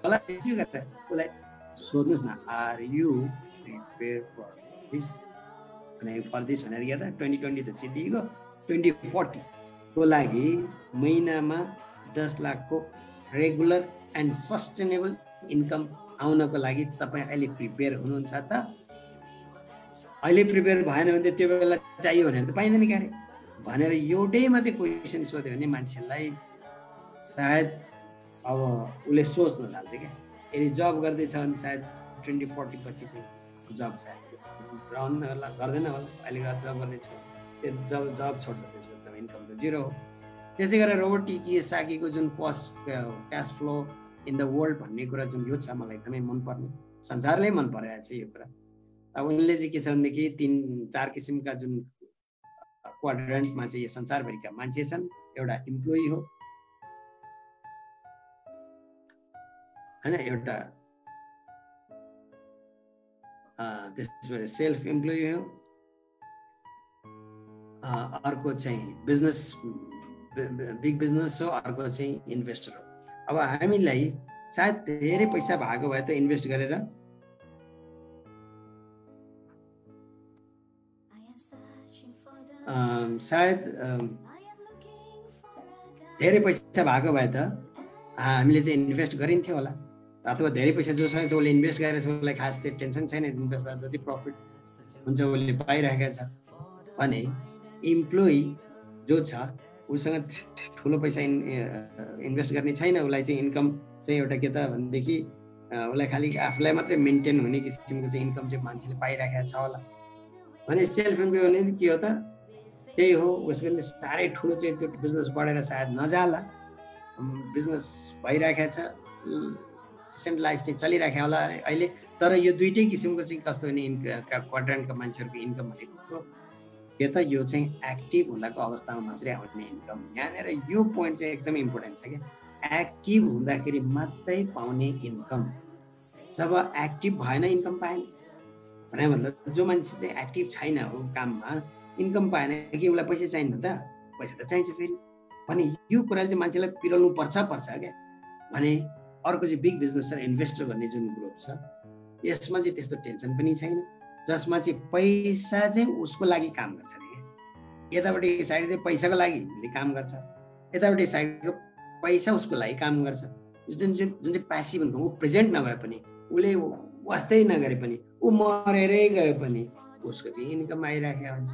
उसलाई सोध्नुहोस् न, are you prepare for this भनेर क्या त 2020 त सिद्धिएको 2040 को लागि महिनामा 10 लाखको रेगुलर एन्ड सस्टेनेबल इन्कम आउनको लागि तपाईँ अहिले प्रिपेयर हुनुहुन्छ त? अहिले प्रिपेयर भएन भने त्यो बेला चाहियो भनेर त पाइँदैन क्यारे भनेर एउटै मात्रै क्वेसन सोध्यो भने मान्छेलाई सायद अब उसले सोच्न थाल्छ क्या। यदि जब गर्दैछ भने सायद 2040 पछि चाहिँ जब सायद गर्दैन होला। अहिले जब गर्दैछ त्यो जब छोड्छ, त्यसको इन्कम त जिरो हो। त्यसै गरेर रोबर्ट टी कियोसाकीको जुन cash flow in the world भन्ने कुरा जुन यो छ मलाई एकदमै मनपर्ने, संसारले मन पराएको छ यो कुरा। अब उनले चाहिँ के छ भनेदेखि 3-4 किसिमका जुन क्वाड्रेन्टमा चाहिँ यो संसारभरिका मान्छे छन्। एउटा इम्प्लोइ हो हैन, एउटा त्यसपछि सेल्फ इम्प्लोइ हो, अर्को चाहिँ बिजनेस बिग बिजनेस हो, अर्को चाहिँ इन्भेस्टर हो। अब हामीलाई सायद धेरै पैसा भएको भए त इन्भेस्ट गरेर सायद धेरै पैसा भएको भए त हामीले चाहिँ इन्भेस्ट गरिन्थ्यो होला, अथवा धेरै पैसा जोसँग छ उसले इन्भेस्ट गरेर उसलाई खास त्यो टेन्सन छैन, इन्भेस्ट गरेर जति प्रफिट हुन्छ उसले पाइरहेको छ भने इम्प्लोइ जो छ उसँग ठुलो पैसा इन्भेस्ट गर्ने छैन, उसलाई चाहिँ इन्कम चाहिँ एउटा के त भनेदेखि उसलाई खालि आफूलाई मात्रै मेन्टेन हुने किसिमको चाहिँ इन्कम चाहिँ मान्छेले पाइरहेको छ होला भने सेल्फ इम्प्लोइ भने के हो त त्यही हो। उसको साह्रै ठुलो चाहिँ त्यो बिजनेस बढेर सायद नजाला, बिजनेस भइरहेको छ, डिसेन्ट लाइफ चाहिँ चलिरहेको होला अहिले। तर यो दुइटै किसिमको चाहिँ कस्तो भने क्वाड्रेन्टको मान्छेहरूको इन्कम भनेको के त यो चाहिँ एक्टिभ हुँदाको अवस्थामा मात्रै आउने इन्कम। यहाँनिर यो पोइन्ट चाहिँ एकदमै इम्पोर्टेन्ट छ क्या, एक्टिभ हुँदाखेरि मात्रै पाउने इन्कम। जब एक्टिभ भएन इन्कम पाएन भने मतलब जो मान्छे चाहिँ एक्टिभ छैन हो काममा, इन्कम पाएन कि उसलाई पैसा चाहिन्छ त, पैसा त चाहिन्छ फेरि भने यो कुराले चाहिँ मान्छेलाई पिरोल्नु पर्छ क्या। भने अर्को चाहिँ बिग बिजनेस र इन्भेस्टर भन्ने जुन ग्रुप छ यसमा चाहिँ त्यस्तो टेन्सन पनि छैन, जसमा चाहिँ पैसा चाहिँ उसको लागि काम गर्छ अरे क्या। यतापट्टि साइड चाहिँ पैसाको लागि उसले काम गर्छ, यतापट्टि साइडको पैसा उसको लागि काम गर्छ। जुन जुन जुन चाहिँ प्यासिभ हुन्छ ऊ प्रेजेन्ट नभए पनि, उसले वास्तै नगरे पनि, ऊ मरेरै गए पनि उसको चाहिँ इन्कम आइराखेको हुन्छ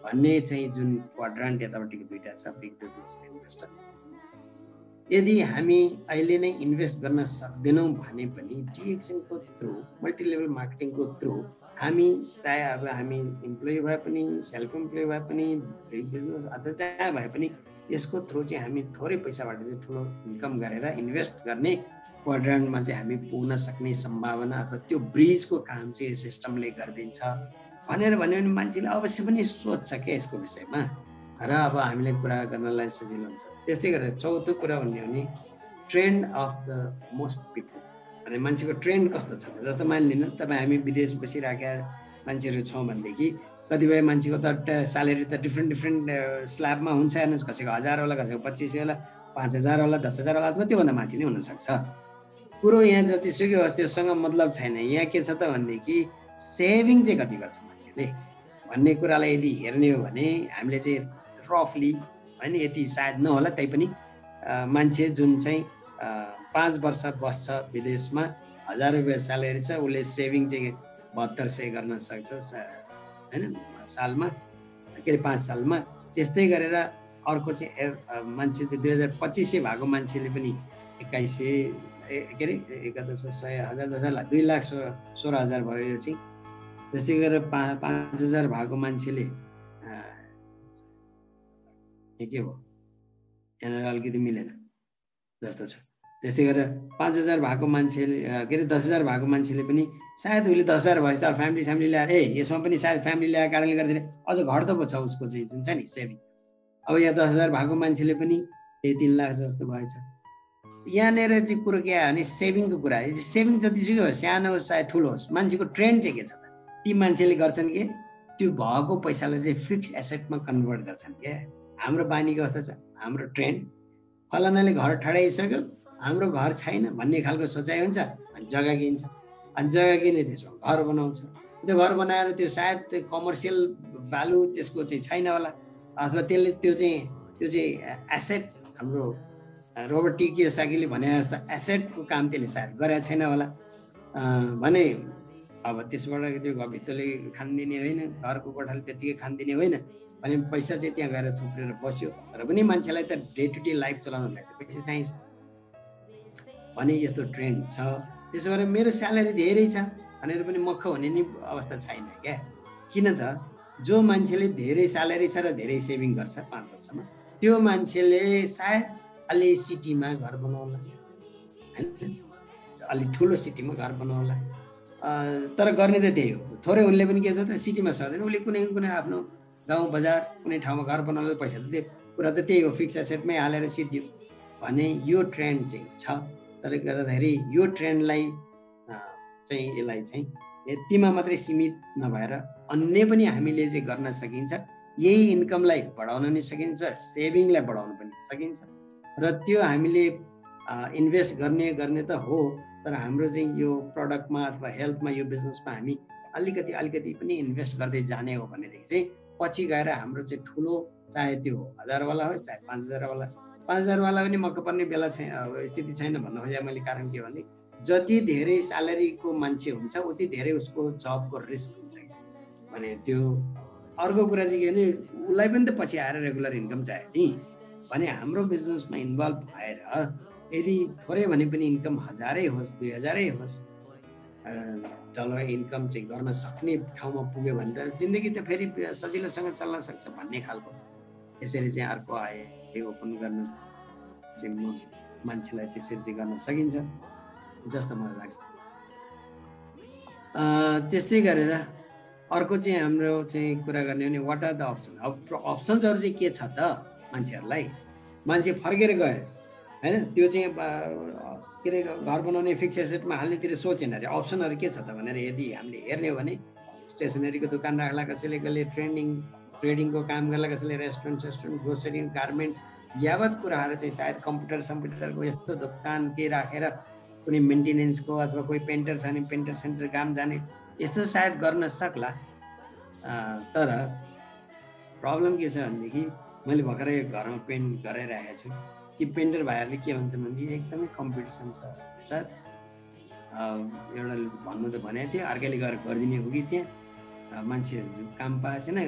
भन्ने चाहिँ जुन क्वाड्रेन्ट यतापट्टिको दुईटा छ बिग बिजनेस र इन्भेस्टर। यदि हामी अहिले नै इन्भेस्ट गर्न सक्दैनौँ भने पनि डिएक्सनको थ्रु, मल्टिलेभल मार्केटिङको थ्रु हामी चाहे अब हामी इम्प्लोइ भए पनि, सेल्फ इम्प्लोइ भए पनि, बिग बिजनेस अथवा जहाँ भए पनि यसको थ्रु चाहिँ हामी थोरै पैसाबाट चाहिँ ठुलो इन्कम गरेर इन्भेस्ट गर्ने क्वाड्रेन्टमा चाहिँ हामी पुग्न सक्ने सम्भावना अथवा त्यो ब्रिजको काम चाहिँ सिस्टमले गरिदिन्छ भनेर भन्यो भने मान्छेले अवश्य पनि सोध्छ क्या यसको विषयमा र अब हामीले कुरा गर्नलाई सजिलो हुन्छ। त्यस्तै गरेर चौथो कुरा भन्यो भने trend of the most people, अनि मान्छेको ट्रेन्ड कस्तो छ। जस्तो मानिलिनु तपाईँ हामी विदेश बसिरहेका मान्छेहरू छौँ भनेदेखि कतिपय मान्छेको त स्यालेरी त डिफ्रेन्ट स्ल्याबमा हुन्छ, हेर्नुहोस् कसैको 1000 होला, कसैको 2500 होला, 5000 होला, 10,000 होला, अथवा त्योभन्दा माथि नै हुनसक्छ। कुरो यहाँ जतिसुकै होस् त्योसँग मतलब छैन। यहाँ के छ त भनेदेखि सेभिङ चाहिँ कति गर्छ मान्छेले भन्ने कुरालाई यदि हेर्ने हो भने हामीले चाहिँ रफली होइन यति सायद नहोला तैपनि मान्छे जुन चाहिँ 5 वर्ष बस्छ विदेशमा, 1000 रुपियाँ स्यालेरी छ, उसले सेभिङ चाहिँ 7200 गर्न सक्छ होइन सालमा, के अरे 5 सालमा। त्यस्तै गरेर अर्को चाहिँ मान्छे चाहिँ 2025 भएको मान्छेले पनि 2100 के अरे 1100 1000 2,16,000 भयो यो चाहिँ। त्यस्तै गरेर 5,000 भएको मान्छेले के हो यहाँनिर अलिकति मिलेन जस्तो छ। त्यस्तै गरेर 5,000 भएको मान्छेले के अरे 10,000 भएको मान्छेले पनि सायद उसले 10,000 भएपछि त फ्यामिली ल्याएर यसमा पनि सायद फ्यामिली ल्याएको कारणले गर्दाखेरि अझ घट्दो पो छ उसको चाहिँ जुन छ नि सेभिङ। अब यहाँ 10,000 भएको मान्छेले पनि त्यही 3 लाख जस्तो भएछ। यहाँनिर चाहिँ कुरो के आयो भने सेभिङको कुरा। सेभिङ जतिसुकै होस्, सानो होस् चाहे ठुलो होस्, मान्छेको ट्रेन्ड चाहिँ के छ त, ती मान्छेले गर्छन् कि त्यो भएको पैसालाई चाहिँ फिक्स एसेटमा कन्भर्ट गर्छन् क्या। हाम्रो बानी के अवस्था छ, हाम्रो ट्रेन्ड फलानाले घर ठडाइसक्यो हाम्रो घर छैन भन्ने खालको सोचाइ हुन्छ, अनि जग्गा किन्छ, अनि जग्गा किने त्यसमा घर बनाउँछ। त्यो घर बनाएर त्यो सायद त्यो कमर्सियल भ्यालु त्यसको चाहिँ छैन होला, अथवा त्यसले त्यो चाहिँ एसेट हाम्रो रोबर्ट टी कियोसाकीले भने जस्तो एसेटको काम त्यसले सायद गरेको छैन होला भने अब त्यसबाट त्यो घरभित्रले खानिदिने होइन, घरको कोठाले त्यतिकै खानिदिने होइन भने पैसा चाहिँ त्यहाँ गएर थुप्रेर बस्यो। तर पनि मान्छेलाई त डे टु डे लाइफ चलाउनलाई त पैसा चाहिन्छ भने यस्तो ट्रेन्ड छ। त्यसो भएर मेरो स्यालेरी धेरै छ भनेर पनि मख हुने नि अवस्था छैन क्या। किन त जो मान्छेले धेरै स्यालेरी छ र धेरै सेभिङ गर्छ 5 वर्षमा, त्यो मान्छेले सायद अलि सिटीमा घर बनाउला होइन, अलि ठुलो सिटीमा घर बनाउला, तर गर्ने त त्यही हो। थोरै उसले पनि के छ त सिटीमा सक्दैन, उसले कुनै आफ्नो गाउँ बजार कुनै ठाउँमा घर बनाउनु पैसा त त्यो कुरा त त्यही हो, फिक्स एसेटमै हालेर सिद्धियो भने यो ट्रेन्ड चाहिँ छ। त्यसले गर्दाखेरि यो ट्रेन्डलाई चाहिँ यसलाई चाहिँ यतिमा मात्रै सीमित नभएर अन्य पनि हामीले चाहिँ गर्न सकिन्छ। यही इन्कमलाई बढाउन नि सकिन्छ, सेभिङलाई बढाउन पनि सकिन्छ र त्यो हामीले इन्भेस्ट गर्ने त हो, तर हाम्रो चाहिँ यो प्रडक्टमा अथवा हेल्थमा यो बिजनेसमा हामी अलिकति पनि इन्भेस्ट गर्दै जाने हो भनेदेखि चाहिँ पछि गएर हाम्रो चाहिँ ठुलो चाहे त्यो 1000 वाला होस् चाहे 5000 वाला 5000 वाला पनि मक्क पर्ने बेला छैन, स्थिति छैन भन्न खोजेँ मैले। कारण के भने जति धेरै स्यालेरीको मान्छे हुन्छ उति धेरै उसको जबको रिस्क हुन्छ भने त्यो अर्को कुरा चाहिँ के भने उसलाई पनि त पछि आएर रेगुलर इन्कम चाहियो नि भने हाम्रो बिजनेसमा इन्भल्भ भएर यदि थोरै भने पनि इन्कम 1000 होस् 2000 होस् डलर इन्कम चाहिँ गर्न सक्ने ठाउँमा पुग्यो भने त जिन्दगी त फेरि सजिलोसँग चल्न सक्छ भन्ने खालको। यसरी चाहिँ अर्को आए ओपन गर्न चाहिँ मान्छेलाई त्यसरी चाहिँ गर्न सकिन्छ जस्तो मलाई लाग्छ। त्यस्तै गरेर अर्को चाहिँ हाम्रो चाहिँ कुरा गर्ने भने वाट आर द अप्सन। अब अप्सन्सहरू चाहिँ के छ त मान्छेहरूलाई, मान्छे फर्केर गयो होइन, त्यो चाहिँ के अरे घर बनाउने फिक्स एसेटमा हाल्नेतिर सोचेन अरे अप्सनहरू के छ त भनेर यदि हामीले हेर्ने हो भने स्टेसनरीको दोकान राख्ला कसैले, कसैले ट्रेडिङको काम गर्ला, कसैले रेस्टुरेन्ट ग्रोसरी गार्मेन्ट्स यावत कुराहरू चाहिँ सायद कम्प्युटरको यस्तो दोकान के राखेर कुनै मेन्टेनेन्सको अथवा कोही पेन्टर छ भने पेन्टर सेन्टर काम जाने यस्तो सायद गर्न सक्ला। तर प्रब्लम के छ भनेदेखि मैले भर्खरै घरमा पेन्ट गराइरहेको छु, ती पेन्टर भाइहरूले के भन्छन् भनेदेखि एकदमै कम्पिटिसन छ सर। एउटा भन्नु त भनेको थियो, अर्कैले गएर गरिदिने हो कि त्यहाँ मान्छेहरू काम पाएको छैन,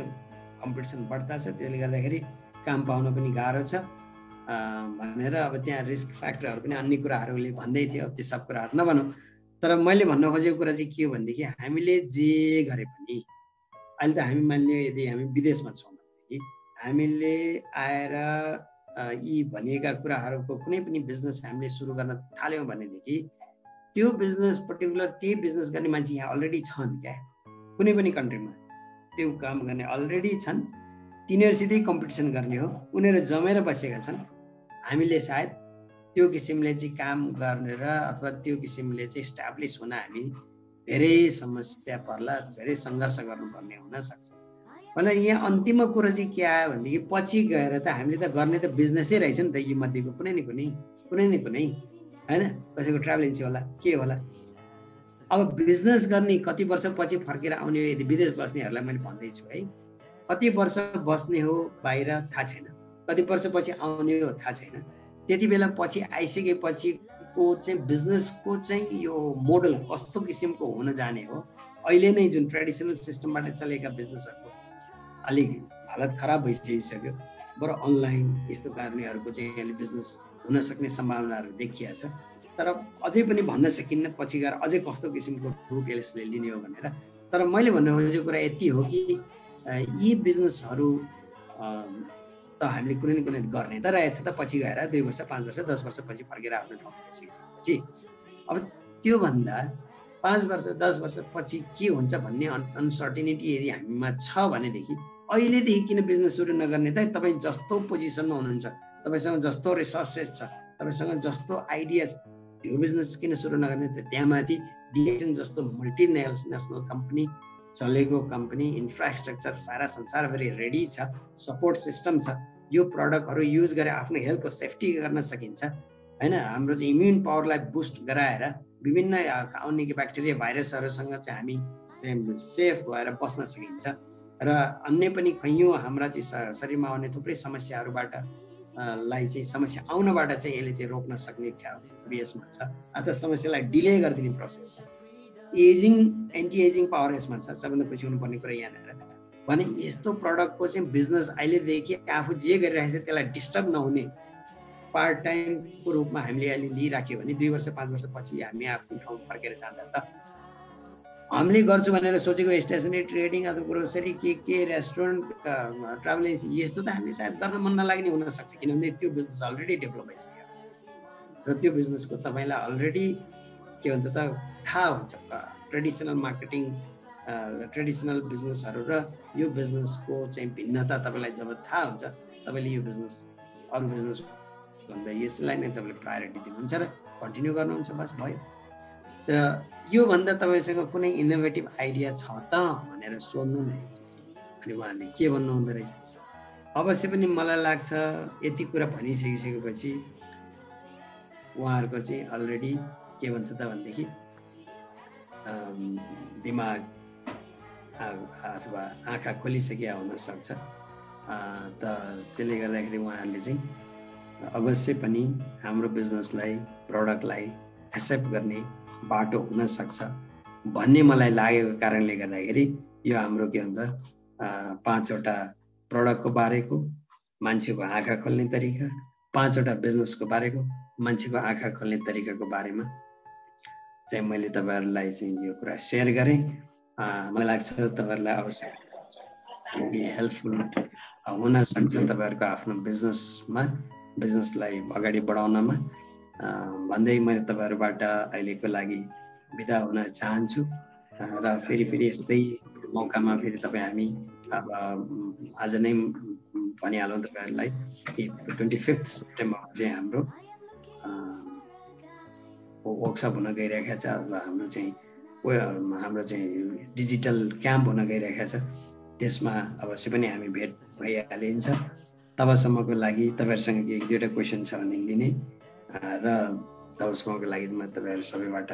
कम्पिटिसन बढ्ता छ, त्यसले गर्दाखेरि काम पाउन पनि गाह्रो छ भनेर अब त्यहाँ रिस्क फ्याक्टरहरू पनि अन्य कुराहरूले भन्दै थियो। अब त्यो सब कुराहरू नभनौँ, तर मैले भन्न खोजेको कुरा चाहिँ के हो भनेदेखि हामीले जे गरे पनि अहिले त हामी मान्यो यदि हामी विदेशमा छौँ भनेदेखि हामीले आएर यी भनिएका कुराहरूको कुनै पनि बिजनेस हामीले सुरु गर्न थाल्यौँ भनेदेखि त्यो बिजनेस पर्टिकुलर त्यही बिजनेस गर्ने मान्छे यहाँ अलरेडी छन् क्या, कुनै पनि कन्ट्रीमा त्यो काम गर्ने अलरेडी छन्, तिनीहरूसितै कम्पिटिसन गर्ने हो, उनीहरू जमेर बसेका छन्। हामीले सायद त्यो किसिमले चाहिँ काम गर्ने र अथवा त्यो किसिमले चाहिँ इस्टाब्लिस हुन हामी धेरै समस्या पर्ला, धेरै सङ्घर्ष गर्नुपर्ने हुनसक्छ। भने यहाँ अन्तिममा कुरो चाहिँ के आयो भनेदेखि पछि गएर त हामीले त गर्ने त बिजनेसै रहेछ नि त, यी मध्येको कुनै न कुनै होइन, कसैको ट्राभल एजेन्सी होला के होला। अब बिजनेस गर्ने कति वर्ष पछि फर्केर आउने हो यदि विदेश बस्नेहरूलाई मैले भन्दैछु है, कति वर्ष बस्ने हो बाहिर थाहा छैन, कति वर्षपछि आउने हो थाहा छैन। त्यति बेला पछि आइसकेपछिको चाहिँ बिजनेसको चाहिँ यो मोडल कस्तो किसिमको हुन जाने हो, अहिले नै जुन ट्रेडिसनल सिस्टमबाट चलेका बिजनेसहरूको अलिक हालत खराब भइसकिसक्यो, बरु अनलाइन यस्तो कारणहरूको चाहिँ अहिले बिजनेस हुन सक्ने सम्भावनाहरू देखिया छ। तर अझै पनि भन्न सकिन्न पछि गएर अझै कस्तो किसिमको रूप यसले लिने हो भनेर। तर मैले भन्न खोजेको कुरा यति हो कि यी बिजनेसहरू त हामीले कुनै न कुनै गर्ने त रहेछ त, पछि गएर 2 वर्ष 5 वर्ष 10 वर्षपछि फर्केर आफ्नो ठाउँमा आइसकेपछि अब त्योभन्दा 5 वर्ष 10 वर्षपछि के हुन्छ भन्ने अनसर्टेनिटी यदि हामीमा छ भनेदेखि अहिलेदेखि किन बिजनेस सुरु नगर्ने त? तपाईँ जस्तो पोजिसनमा हुनुहुन्छ, तपाईँसँग जस्तो रिसोर्सेस छ, तपाईँसँग जस्तो आइडिया छ, त्यो बिजनेस किन सुरु नगर्ने त? त्यहाँ माथि डिएक्सन जस्तो मल्टिनेसनल कम्पनी चलेको कम्पनी, इन्फ्रास्ट्रक्चर सारा संसारभरि रेडी छ, सपोर्ट सिस्टम छ, यो प्रडक्टहरू युज गरेर आफ्नो हेल्थको सेफ्टी गर्न सकिन्छ होइन। हाम्रो चाहिँ इम्युन पावरलाई बुस्ट गराएर विभिन्न आउने ब्याक्टेरिया भाइरसहरूसँग चाहिँ हामी सेफ भएर बस्न सकिन्छ र अन्य पनि कैयौँ हाम्रा चाहिँ शरीरमा आउने थुप्रै समस्याहरूबाट समस्या आउनबाट चाहिँ यसले चाहिँ रोक्न सक्ने यसमा छ, अथवा समस्यालाई डिले गरिदिने प्रोसेस छ। एन्टी एजिङ पावर यसमा छ, सबभन्दा खुसी हुनुपर्ने कुरा यहाँनिर भने यस्तो प्रडक्टको चाहिँ बिजनेस अहिलेदेखि आफू जे गरिरहेको छ त्यसलाई डिस्टर्ब नहुने पार्ट टाइमको रूपमा हामीले अहिले लिइराख्यो भने 2 वर्ष 5 वर्षपछि हामी आफ्नो ठाउँ फर्केर जाँदा त हामीले गर्छु भनेर सोचेको स्टेसनरी ट्रेडिङ अथवा ग्रोसरी के रेस्टुरेन्ट ट्राभल एजेन्सी यस्तो त हामीले सायद गर्न मन नलाग्ने हुनसक्छ, किनभने त्यो बिजनेस अलरेडी डेभलप भइसकेको छ र त्यो बिजनेसको तपाईँलाई अलरेडी के भन्छ त थाहा हुन्छ। ट्रेडिसनल मार्केटिङ ट्रेडिसनल बिजनेसहरू र यो बिजनेसको चाहिँ भिन्नता तपाईँलाई जब थाहा हुन्छ, तपाईँले यो बिजनेस अरू बिजनेस भन्दा यसलाई नै तपाईँले प्रायोरिटी दिनुहुन्छ र कन्टिन्यू गर्नुहुन्छ, बस भयो। त योभन्दा तपाईँसँग कुनै इनोभेटिभ आइडिया छ त भनेर सोध्नु नै, अनि उहाँले के भन्नुहुँदो रहेछ। अवश्य पनि मलाई लाग्छ यति कुरा भनिसकिसकेपछि उहाँहरूको चाहिँ अलरेडी के भन्छ त भनेदेखि दिमाग अथवा आँखा खोलिसकेका हुनसक्छ। त त्यसले गर्दाखेरि उहाँहरूले चाहिँ अवश्य पनि हाम्रो बिजनेसलाई प्रडक्टलाई एक्सेप्ट गर्ने बाटो हुन सक्छ भन्ने मलाई लागेको कारणले गर्दाखेरि यो हाम्रो के भन्छ 5वटा प्रडक्टको बारेको मान्छेको आँखा खोल्ने तरिका 5वटा बिजनेसको बारेको मान्छेको आँखा खोल्ने तरिकाको बारेमा चाहिँ मैले तपाईहरुलाई चाहिँ यो कुरा शेयर गरेँ। मलाई लाग्छ तपाईहरुलाई अवश्य हेल्पफुल हुन सक्छ तपाईहरुको आफ्नो बिजनेसलाई अगाडि बढाउनमा भन्दै मैले तपाईहरुबाट अहिलेको लागि बिदा हुन चाहन्छु र फेरि यस्तै मौकामा फेरि हामी अब आज नै भनिहालौँ तपाईहरुलाई 25 सेप्टेम्बरमा चाहिँ हाम्रो वर्कसप हुन गइरहेको छ र हाम्रो चाहिँ डिजिटल क्याम्प हुन गइरहेको छ। त्यसमा अवश्य पनि हामी भेट भइहालिन्छ। तबसम्मको लागि तपाईहरुसँग एक दुईवटा क्वेशन छ भने लिने र तबसम्मको लागि म तपाईहरु सबैबाट